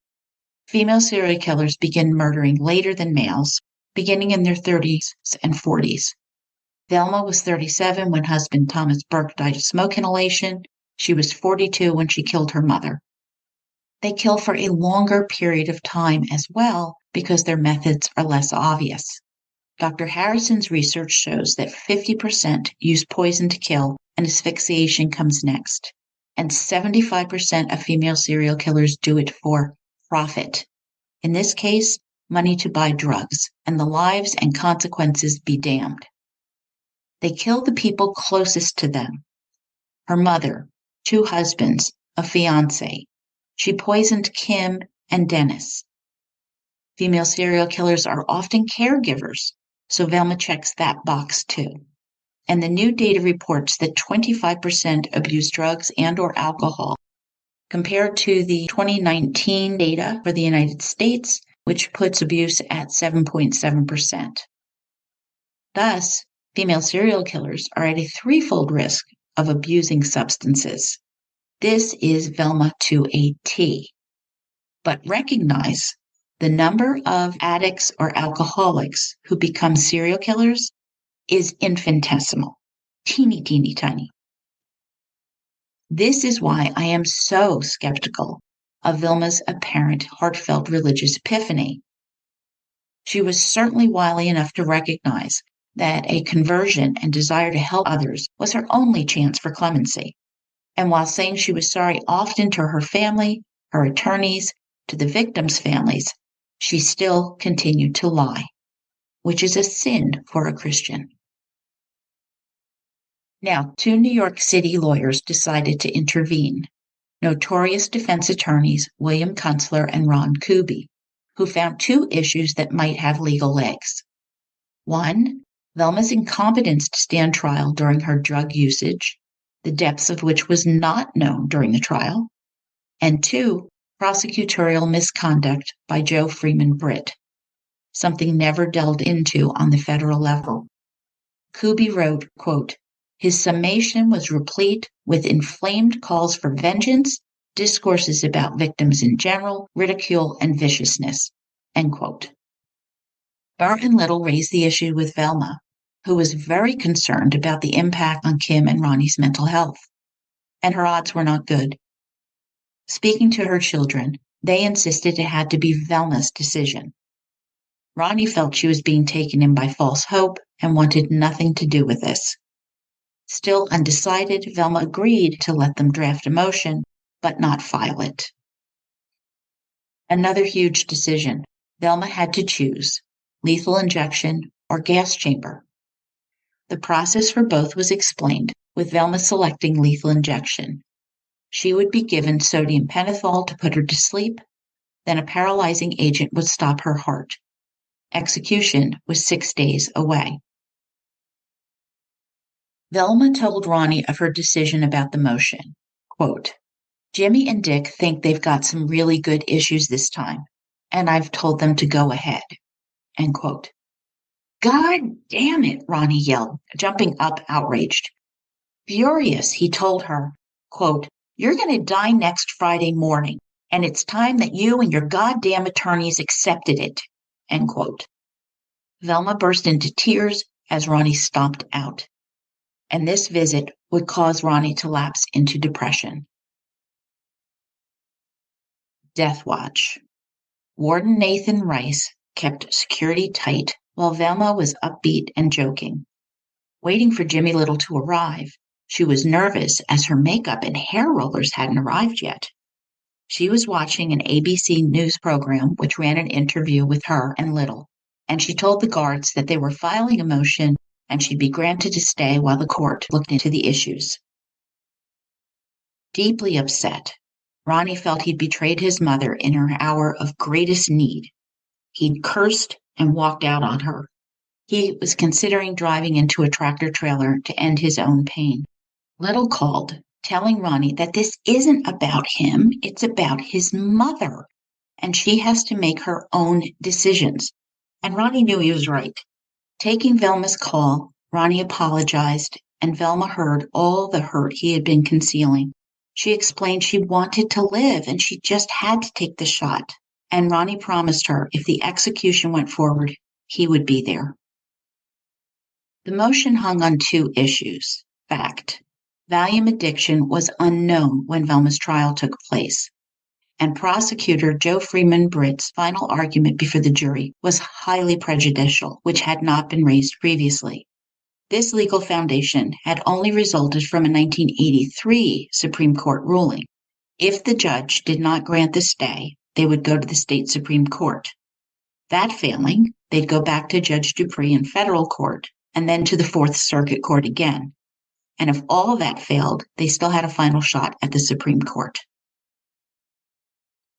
Female serial killers begin murdering later than males, beginning in their 30s and 40s. Velma was 37 when husband Thomas Burke died of smoke inhalation. She was 42 when she killed her mother. They kill for a longer period of time as well because their methods are less obvious. Dr. Harrison's research shows that 50% use poison to kill, and asphyxiation comes next. And 75% of female serial killers do it for profit. In this case, money to buy drugs, and the lives and consequences be damned. They kill the people closest to them. Her mother, 2 husbands, a fiancé. She poisoned Kim and Dennis. Female serial killers are often caregivers, so Velma checks that box too. And the new data reports that 25% abuse drugs and or alcohol, compared to the 2019 data for the United States, which puts abuse at 7.7%. Thus, female serial killers are at a 3-fold risk of abusing substances. This is Velma to a T. But recognize the number of addicts or alcoholics who become serial killers is infinitesimal, teeny, teeny, tiny. This is why I am so skeptical of Velma's apparent heartfelt religious epiphany. She was certainly wily enough to recognize that a conversion and desire to help others was her only chance for clemency. And while saying she was sorry often to her family, her attorneys, to the victims' families, she still continued to lie, which is a sin for a Christian. Now, 2 New York City lawyers decided to intervene, notorious defense attorneys William Kunstler and Ron Kuby, who found 2 issues that might have legal legs. 1, Velma's incompetence to stand trial during her drug usage, the depths of which was not known during the trial. And 2, prosecutorial misconduct by Joe Freeman Britt, something never delved into on the federal level. Kuby wrote, quote, "His summation was replete with inflamed calls for vengeance, discourses about victims in general, ridicule, and viciousness," end quote. Barr and Little raised the issue with Velma, who was very concerned about the impact on Kim and Ronnie's mental health, and her odds were not good. Speaking to her children, they insisted it had to be Velma's decision. Ronnie felt she was being taken in by false hope and wanted nothing to do with this. Still undecided, Velma agreed to let them draft a motion, but not file it. Another huge decision. Velma had to choose lethal injection or gas chamber. The process for both was explained, with Velma selecting lethal injection. She would be given sodium pentothal to put her to sleep, then a paralyzing agent would stop her heart. Execution was 6 days away. Velma told Ronnie of her decision about the motion. Quote, "Jimmy and Dick think they've got some really good issues this time, and I've told them to go ahead." End quote. "God damn it," Ronnie yelled, jumping up outraged. Furious, he told her, quote, "You're going to die next Friday morning, and it's time that you and your goddamn attorneys accepted it." End quote. Velma burst into tears as Ronnie stomped out, and this visit would cause Ronnie to lapse into depression. Death Watch. Warden Nathan Rice kept security tight while Velma was upbeat and joking. Waiting for Jimmy Little to arrive, she was nervous as her makeup and hair rollers hadn't arrived yet. She was watching an ABC news program which ran an interview with her and Little, and she told the guards that they were filing a motion and she'd be granted to stay while the court looked into the issues. Deeply upset, Ronnie felt he'd betrayed his mother in her hour of greatest need. He'd cursed and walked out on her. He was considering driving into a tractor-trailer to end his own pain. Little called, telling Ronnie that this isn't about him, it's about his mother, and she has to make her own decisions. And Ronnie knew he was right. Taking Velma's call, Ronnie apologized, and Velma heard all the hurt he had been concealing. She explained she wanted to live, and she just had to take the shot. And Ronnie promised her if the execution went forward, he would be there. The motion hung on 2 issues. Fact, Valium addiction was unknown when Velma's trial took place, and prosecutor Joe Freeman Britt's final argument before the jury was highly prejudicial, which had not been raised previously. This legal foundation had only resulted from a 1983 Supreme Court ruling. If the judge did not grant the stay, they would go to the state Supreme Court. That failing, they'd go back to Judge Dupree in federal court, and then to the Fourth Circuit Court again. And if all that failed, they still had a final shot at the Supreme Court.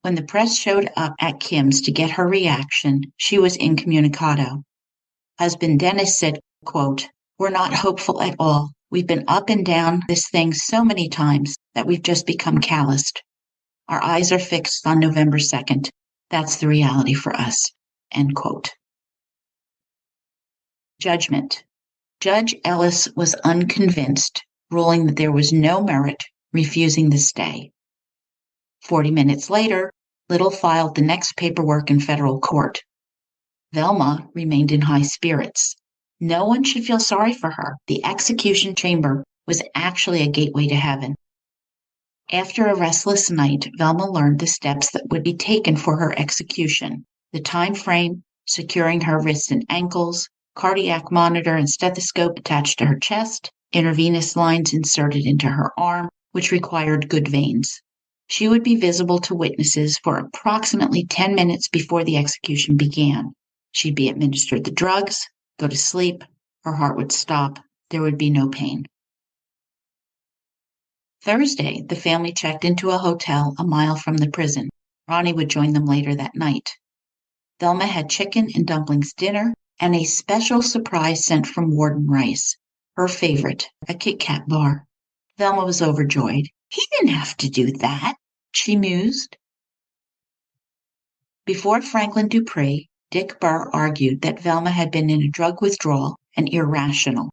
When the press showed up at Kim's to get her reaction, she was incommunicado. Husband Dennis said, quote, "We're not hopeful at all. We've been up and down this thing so many times that we've just become calloused. Our eyes are fixed on November 2nd. That's the reality for us." End quote. Judgment. Judge Ellis was unconvinced, ruling that there was no merit, refusing the stay. 40 minutes later, Little filed the next paperwork in federal court. Velma remained in high spirits. No one should feel sorry for her. The execution chamber was actually a gateway to heaven. After a restless night, Velma learned the steps that would be taken for her execution, the time frame, securing her wrists and ankles, cardiac monitor and stethoscope attached to her chest, intravenous lines inserted into her arm, which required good veins. She would be visible to witnesses for approximately 10 minutes before the execution began. She'd be administered the drugs, go to sleep, her heart would stop, there would be no pain. Thursday, the family checked into a hotel a mile from the prison. Ronnie would join them later that night. Velma had chicken and dumplings dinner and a special surprise sent from Warden Rice, her favorite, a Kit Kat bar. Velma was overjoyed. He didn't have to do that, she mused. Before Franklin Dupree, Dick Burr argued that Velma had been in a drug withdrawal and irrational.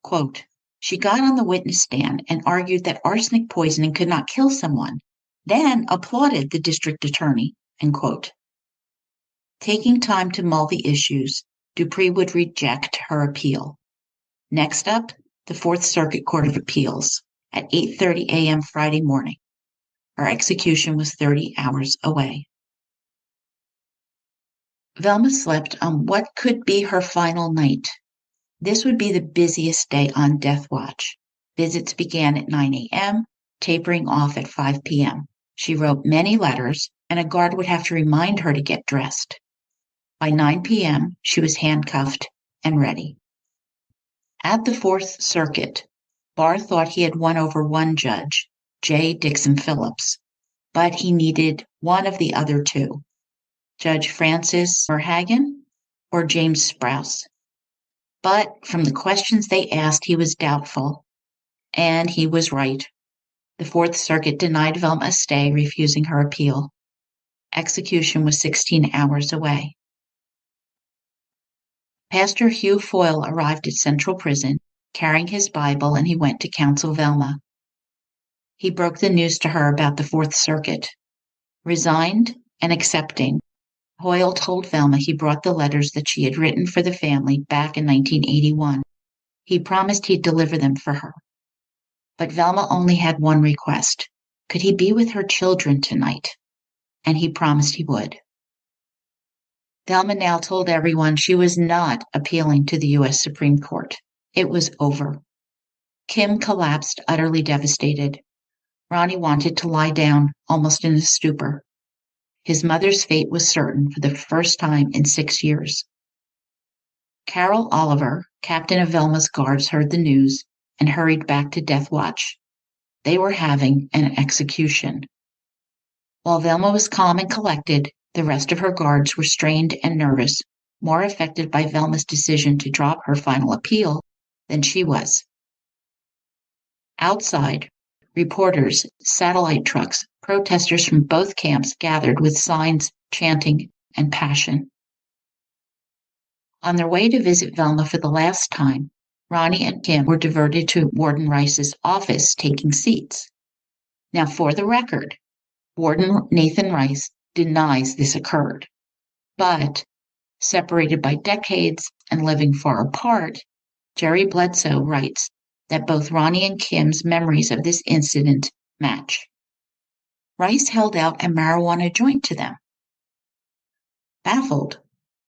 Quote, she got on the witness stand and argued that arsenic poisoning could not kill someone, then applauded the district attorney, end quote. Taking time to mull the issues, Dupree would reject her appeal. Next up, the Fourth Circuit Court of Appeals at 8:30 a.m. Friday morning. Her execution was 30 hours away. Velma slept on what could be her final night. This would be the busiest day on death watch. Visits began at 9 a.m., tapering off at 5 p.m. She wrote many letters, and a guard would have to remind her to get dressed. By 9 p.m., she was handcuffed and ready. At the Fourth Circuit, Barr thought he had won over one judge, J. Dixon Phillips, but he needed one of the other two, Judge Francis Verhagen or James Sprouse. But from the questions they asked, he was doubtful, and he was right. The Fourth Circuit denied Velma a stay, refusing her appeal. Execution was 16 hours away. Pastor Hugh Foyle arrived at Central Prison, carrying his Bible, and he went to counsel Velma. He broke the news to her about the Fourth Circuit. Resigned and accepting, Foyle told Velma he brought the letters that she had written for the family back in 1981. He promised he'd deliver them for her. But Velma only had one request. Could he be with her children tonight? And he promised he would. Velma now told everyone she was not appealing to the U.S. Supreme Court. It was over. Kim collapsed, utterly devastated. Ronnie wanted to lie down, almost in a stupor. His mother's fate was certain for the first time in 6 years. Carol Oliver, captain of Velma's guards, heard the news and hurried back to Death Watch. They were having an execution. While Velma was calm and collected, the rest of her guards were strained and nervous, more affected by Velma's decision to drop her final appeal than she was. Outside, reporters, satellite trucks, protesters from both camps gathered with signs, chanting, and passion. On their way to visit Velma for the last time, Ronnie and Kim were diverted to Warden Rice's office, taking seats. Now, for the record, Warden Nathan Rice denies this occurred. But, separated by decades and living far apart, Jerry Bledsoe writes that both Ronnie and Kim's memories of this incident match. Rice held out a marijuana joint to them. Baffled,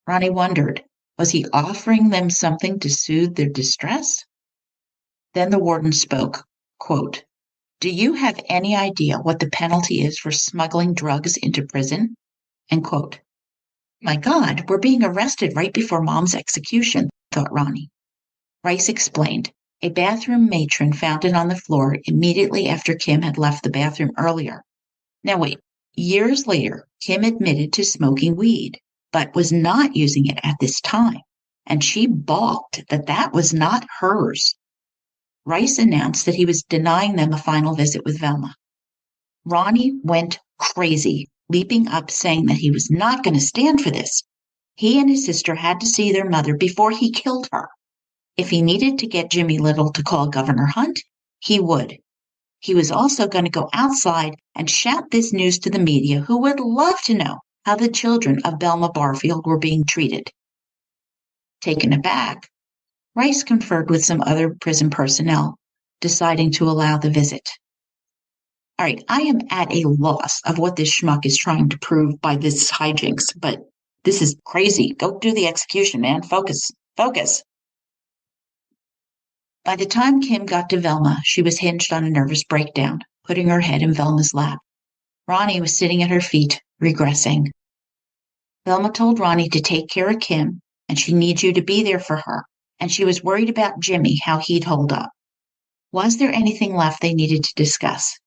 Ronnie wondered, was he offering them something to soothe their distress? Then the warden spoke, quote, do you have any idea what the penalty is for smuggling drugs into prison? End quote. My God, we're being arrested right before Mom's execution, thought Ronnie. Rice explained. A bathroom matron found it on the floor immediately after Kim had left the bathroom earlier. Now wait, years later, Kim admitted to smoking weed, but was not using it at this time, and she balked that that was not hers. Rice announced that he was denying them a final visit with Velma. Ronnie went crazy, leaping up saying that he was not going to stand for this. He and his sister had to see their mother before he killed her. If he needed to get Jimmy Little to call Governor Hunt, he would. He was also going to go outside and shout this news to the media, who would love to know how the children of Velma Barfield were being treated. Taken aback, Rice conferred with some other prison personnel, deciding to allow the visit. All right, I am at a loss of what this schmuck is trying to prove by this hijinks, but this is crazy. Go do the execution, man. Focus. By the time Kim got to Velma, she was hinged on a nervous breakdown, putting her head in Velma's lap. Ronnie was sitting at her feet, regressing. Velma told Ronnie to take care of Kim, and she needs you to be there for her, and she was worried about Jimmy, how he'd hold up. Was there anything left they needed to discuss?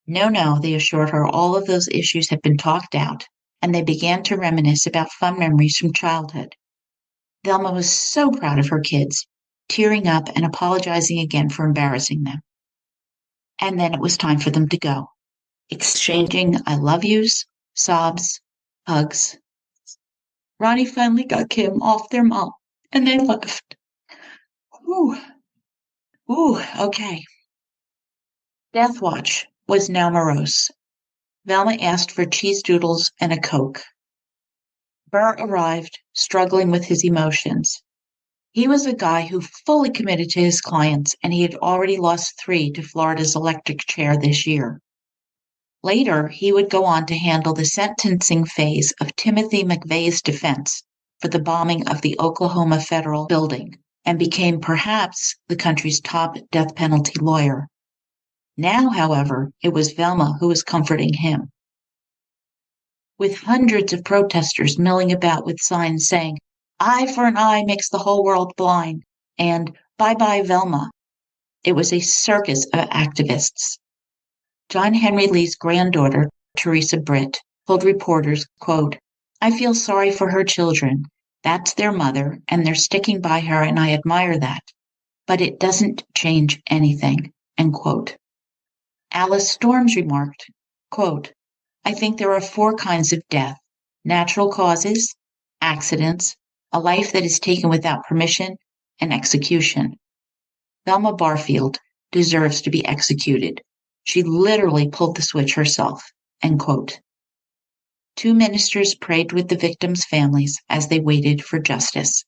No, they assured her all of those issues had been talked out, and they began to reminisce about fun memories from childhood. Velma was so proud of her kids, tearing up and apologizing again for embarrassing them. And then it was time for them to go, exchanging I love yous, sobs, hugs. Ronnie finally got Kim off their mom, and they left. Okay. Death Watch was now morose. Velma asked for cheese doodles and a Coke. Burr arrived, struggling with his emotions. He was a guy who fully committed to his clients, and he had already lost 3 to Florida's electric chair this year. Later, he would go on to handle the sentencing phase of Timothy McVeigh's defense for the bombing of the Oklahoma Federal Building, and became perhaps the country's top death penalty lawyer. Now, however, it was Velma who was comforting him. With hundreds of protesters milling about with signs saying, "Eye for an eye makes the whole world blind," and "Bye-bye, Velma," it was a circus of activists. John Henry Lee's granddaughter, Teresa Britt, told reporters, quote, "I feel sorry for her children. That's their mother, and they're sticking by her, and I admire that. But it doesn't change anything," end quote. Alice Storms remarked, quote, "I think there are 4 kinds of death: natural causes, accidents, a life that is taken without permission, and execution. Velma Barfield deserves to be executed. She literally pulled the switch herself," end quote. 2 ministers prayed with the victims' families as they waited for justice.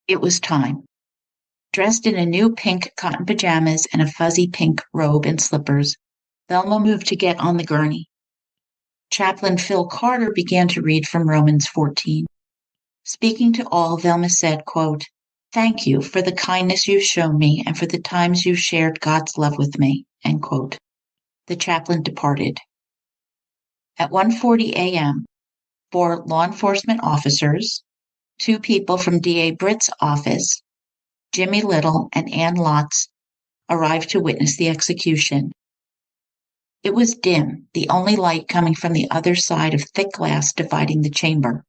It was time. Dressed in a new pink cotton pajamas and a fuzzy pink robe and slippers, Velma moved to get on the gurney. Chaplain Phil Carter began to read from Romans 14. Speaking to all, Velma said, quote, "Thank you for the kindness you've shown me and for the times you've shared God's love with me," end quote. The chaplain departed. At 1:40 a.m., 4 law enforcement officers, 2 people from DA Britt's office, Jimmy Little and Ann Lotz, arrived to witness the execution. It was dim, the only light coming from the other side of thick glass dividing the chamber.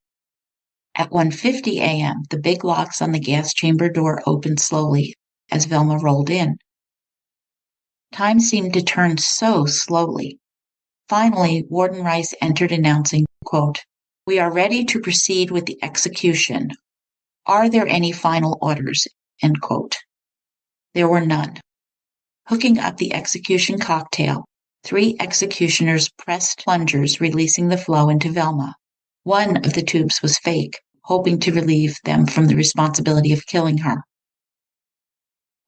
At 1:50 a.m., the big locks on the gas chamber door opened slowly as Velma rolled in. Time seemed to turn so slowly. Finally, Warden Rice entered announcing, quote, "We are ready to proceed with the execution. Are there any final orders?" End quote. There were none. Hooking up the execution cocktail, 3 executioners pressed plungers, releasing the flow into Velma. One of the tubes was fake, hoping to relieve them from the responsibility of killing her.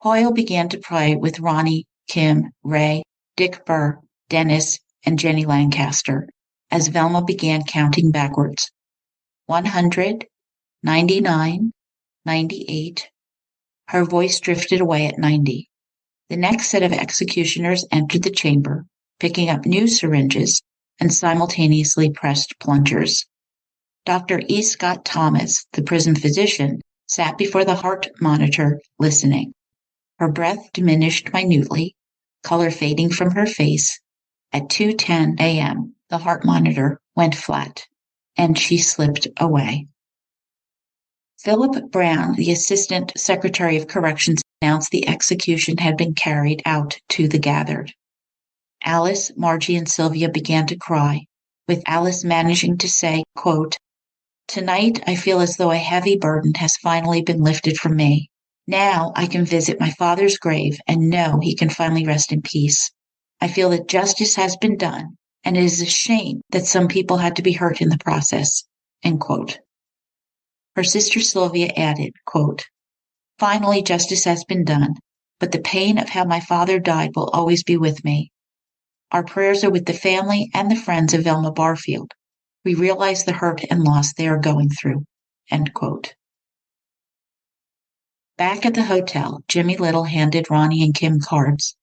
Hoyle began to pray with Ronnie, Kim, Ray, Dick Burr, Dennis, and Jenny Lancaster as Velma began counting backwards. 100, 99, 98. Her voice drifted away at 90. The next set of executioners entered the chamber, picking up new syringes and simultaneously pressed plungers. Dr. E. Scott Thomas, the prison physician, sat before the heart monitor, listening. Her breath diminished minutely, color fading from her face. At 2:10 a.m., the heart monitor went flat, and she slipped away. Philip Brown, the Assistant Secretary of Corrections, announced the execution had been carried out to the gathered. Alice, Margie, and Sylvia began to cry, with Alice managing to say, quote, "Tonight I feel as though a heavy burden has finally been lifted from me. Now I can visit my father's grave and know he can finally rest in peace. I feel that justice has been done, and it is a shame that some people had to be hurt in the process." End quote. Her sister Sylvia added, quote, "Finally, justice has been done, but the pain of how my father died will always be with me. Our prayers are with the family and the friends of Velma Barfield. We realize the hurt and loss they are going through." End quote. Back at the hotel, Jimmy Little handed Ronnie and Kim cards.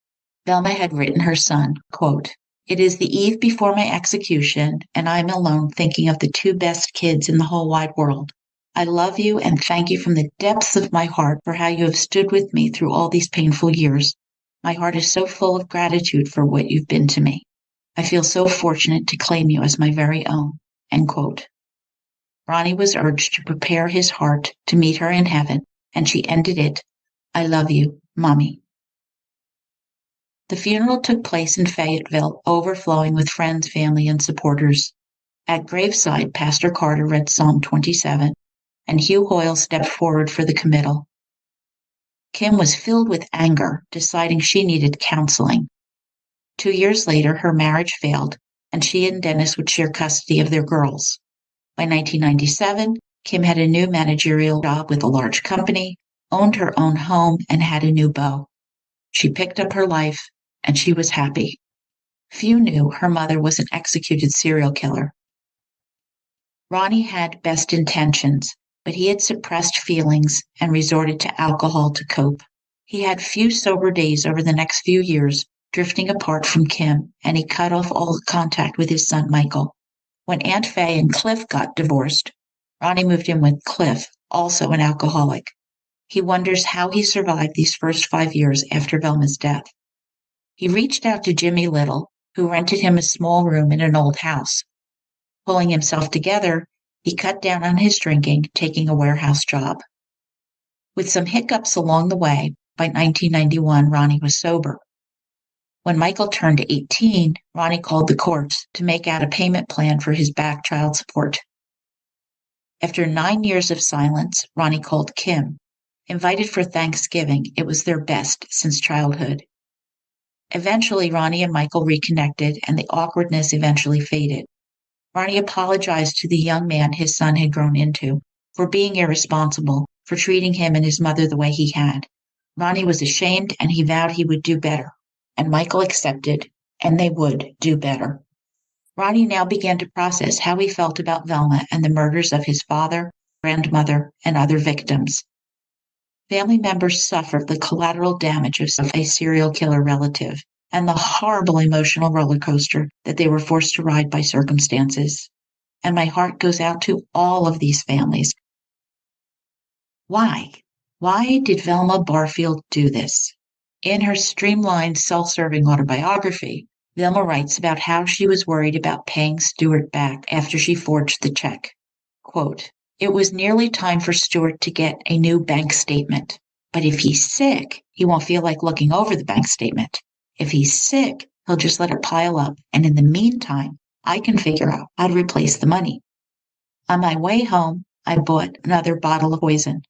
Velma had written her son, quote, "It is the eve before my execution, and I am alone thinking of the two best kids in the whole wide world. I love you and thank you from the depths of my heart for how you have stood with me through all these painful years. My heart is so full of gratitude for what you've been to me. I feel so fortunate to claim you as my very own." End quote. Ronnie was urged to prepare his heart to meet her in heaven, and she ended it, "I love you, Mommy." The funeral took place in Fayetteville, overflowing with friends, family, and supporters. At graveside, Pastor Carter read Psalm 27, and Hugh Hoyle stepped forward for the committal. Kim was filled with anger, deciding she needed counseling. 2 years later, her marriage failed, and she and Dennis would share custody of their girls. By 1997, Kim had a new managerial job with a large company, owned her own home, and had a new beau. She picked up her life, and she was happy. Few knew her mother was an executed serial killer. Ronnie had best intentions, but he had suppressed feelings and resorted to alcohol to cope. He had few sober days over the next few years, drifting apart from Kim, and he cut off all contact with his son Michael. When Aunt Faye and Cliff got divorced, Ronnie moved in with Cliff, also an alcoholic. He wonders how he survived these first 5 years after Velma's death. He reached out to Jimmy Little, who rented him a small room in an old house. Pulling himself together, he cut down on his drinking, taking a warehouse job. With some hiccups along the way, by 1991, Ronnie was sober. When Michael turned 18, Ronnie called the courts to make out a payment plan for his back child support. After 9 years of silence, Ronnie called Kim. Invited for Thanksgiving, it was their best since childhood. Eventually, Ronnie and Michael reconnected, and the awkwardness eventually faded. Ronnie apologized to the young man his son had grown into for being irresponsible, for treating him and his mother the way he had. Ronnie was ashamed, and he vowed he would do better. And Michael accepted, and they would do better. Ronnie now began to process how he felt about Velma and the murders of his father, grandmother, and other victims. Family members suffered the collateral damage of a serial killer relative and the horrible emotional roller coaster that they were forced to ride by circumstances. And my heart goes out to all of these families. Why? Why did Velma Barfield do this? In her streamlined, self-serving autobiography, Velma writes about how she was worried about paying Stuart back after she forged the check. Quote, "It was nearly time for Stuart to get a new bank statement. But if he's sick, he won't feel like looking over the bank statement. If he's sick, he'll just let it pile up, and in the meantime, I can figure out how to replace the money. On my way home, I bought another bottle of poison.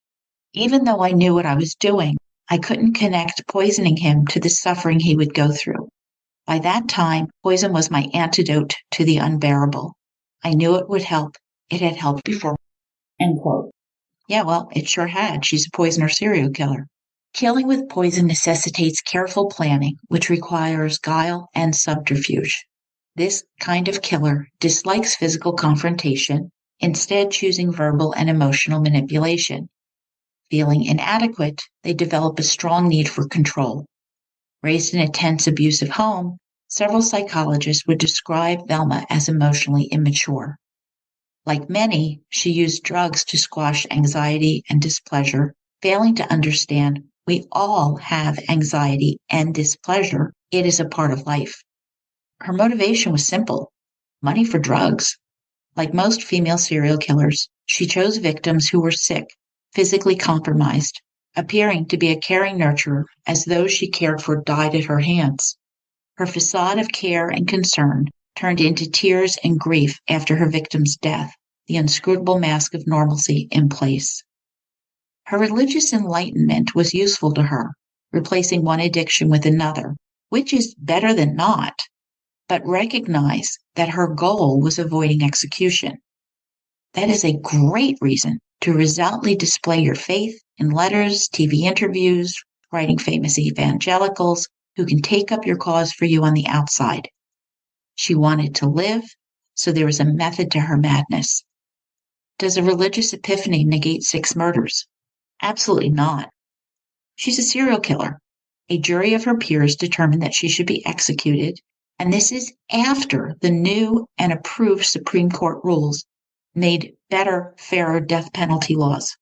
Even though I knew what I was doing, I couldn't connect poisoning him to the suffering he would go through. By that time, poison was my antidote to the unbearable. I knew it would help. It had helped before." End quote. Yeah, well, it sure had. She's a poisoner serial killer. Killing with poison necessitates careful planning, which requires guile and subterfuge. This kind of killer dislikes physical confrontation, instead choosing verbal and emotional manipulation. Feeling inadequate, they develop a strong need for control. Raised in a tense, abusive home, several psychologists would describe Velma as emotionally immature. Like many, she used drugs to squash anxiety and displeasure, failing to understand we all have anxiety and displeasure. It is a part of life. Her motivation was simple: money for drugs. Like most female serial killers, she chose victims who were sick, physically compromised, appearing to be a caring nurturer as those she cared for died at her hands. Her facade of care and concern turned into tears and grief after her victim's death, the inscrutable mask of normalcy in place. Her religious enlightenment was useful to her, replacing one addiction with another, which is better than not, but recognize that her goal was avoiding execution. That is a great reason to resolutely display your faith in letters, TV interviews, writing famous evangelicals who can take up your cause for you on the outside. She wanted to live, so there was a method to her madness. Does a religious epiphany negate 6 murders? Absolutely not. She's a serial killer. A jury of her peers determined that she should be executed, and this is after the new and approved Supreme Court rules made better, fairer death penalty laws.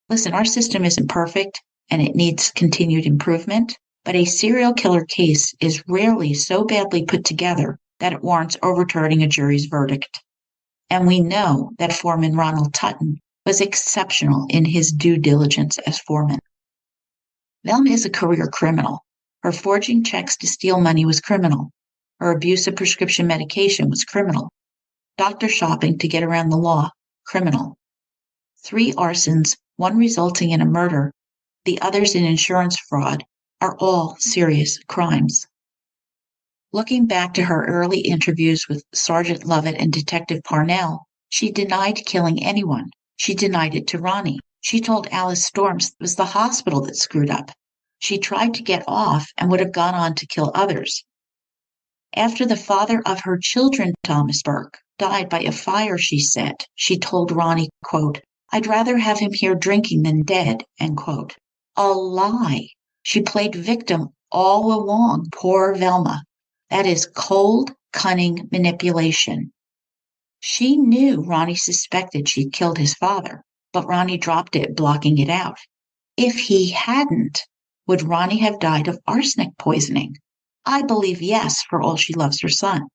Listen, our system isn't perfect and it needs continued improvement, but a serial killer case is rarely so badly put together that it warrants overturning a jury's verdict. And we know that Foreman Ronald Tutton was exceptional in his due diligence as foreman. Velma is a career criminal. Her forging checks to steal money was criminal. Her abuse of prescription medication was criminal. Doctor shopping to get around the law, criminal. 3 arsons, 1 resulting in a murder, the others in insurance fraud, are all serious crimes. Looking back to her early interviews with Sergeant Lovett and Detective Parnell, she denied killing anyone. She denied it to Ronnie. She told Alice Storms it was the hospital that screwed up. She tried to get off and would have gone on to kill others. After the father of her children, Thomas Burke, died by a fire, she said, she told Ronnie, quote, "I'd rather have him here drinking than dead," end quote. A lie. She played victim all along, poor Velma. That is cold, cunning manipulation. She knew Ronnie suspected she'd killed his father, but Ronnie dropped it, blocking it out. If he hadn't, would Ronnie have died of arsenic poisoning? I believe yes, for all she loves her son.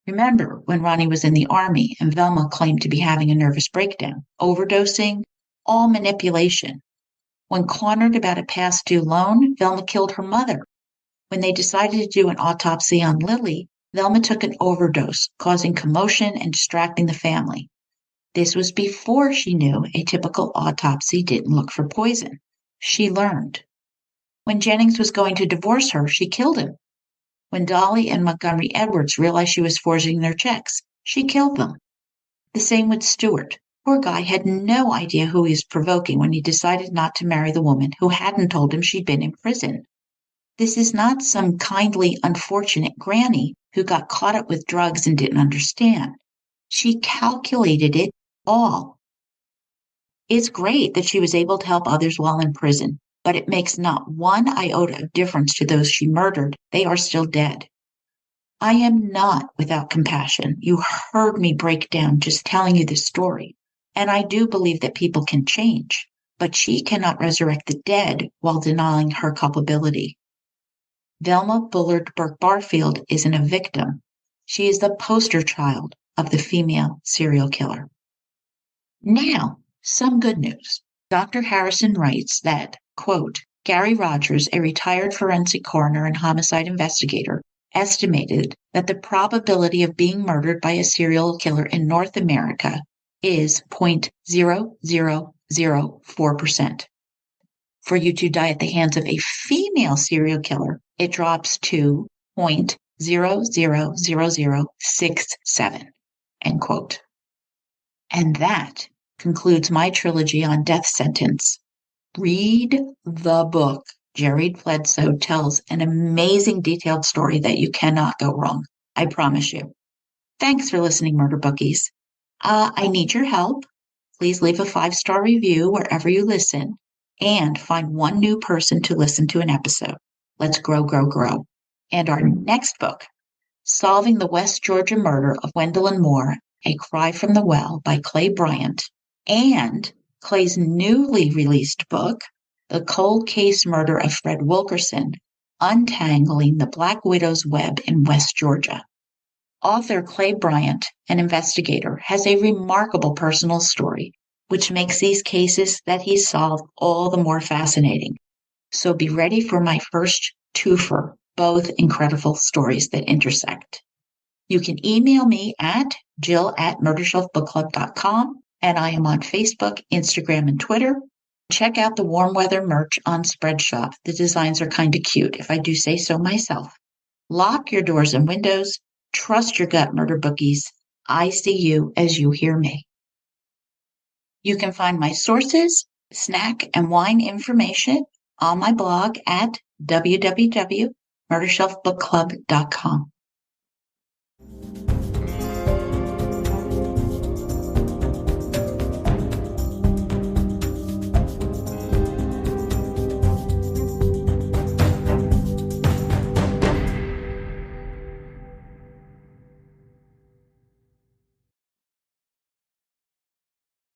Remember when Ronnie was in the army and Velma claimed to be having a nervous breakdown, overdosing, all manipulation. When cornered about a past due loan, Velma killed her mother. When they decided to do an autopsy on Lily, Velma took an overdose, causing commotion and distracting the family. This was before she knew a typical autopsy didn't look for poison. She learned. When Jennings was going to divorce her, she killed him. When Dolly and Montgomery Edwards realized she was forging their checks, she killed them. The same with Stewart. Poor guy had no idea who he was provoking when he decided not to marry the woman who hadn't told him she'd been in prison. This is not some kindly, unfortunate granny who got caught up with drugs and didn't understand. She calculated it all. It's great that she was able to help others while in prison, but it makes not one iota of difference to those she murdered. They are still dead. I am not without compassion. You heard me break down just telling you this story. And I do believe that people can change, but she cannot resurrect the dead while denying her culpability. Velma Bullard Burke Barfield isn't a victim. She is the poster child of the female serial killer. Now, some good news. Dr. Harrison writes that, quote, Gary Rogers, a retired forensic coroner and homicide investigator, estimated that the probability of being murdered by a serial killer in North America is 0.0004%. For you to die at the hands of a female serial killer, it drops to 0.000067, end quote. And that concludes my trilogy on death sentence. Read the book. Jared Bledsoe tells an amazing detailed story that you cannot go wrong. I promise you. Thanks for listening, Murder Bookies. I need your help. Please leave a 5-star review wherever you listen and find one new person to listen to an episode. Let's grow, grow, grow. And our next book, Solving the West Georgia Murder of Wendell and Moore, A Cry from the Well by Clay Bryant, and Clay's newly released book, The Cold Case Murder of Fred Wilkerson, Untangling the Black Widow's Web in West Georgia. Author Clay Bryant, an investigator, has a remarkable personal story, which makes these cases that he solved all the more fascinating. So be ready for my first twofer, both incredible stories that intersect. You can email me at jill@murdershelfbookclub.com, and I am on Facebook, Instagram, and Twitter. Check out the warm weather merch on Spreadshop. The designs are kind of cute, if I do say so myself. Lock your doors and windows. Trust your gut, murder bookies. I see you as you hear me. You can find my sources, snack, and wine information on my blog at www.murdershelfbookclub.com.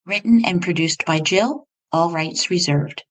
Written and produced by Jill, all rights reserved.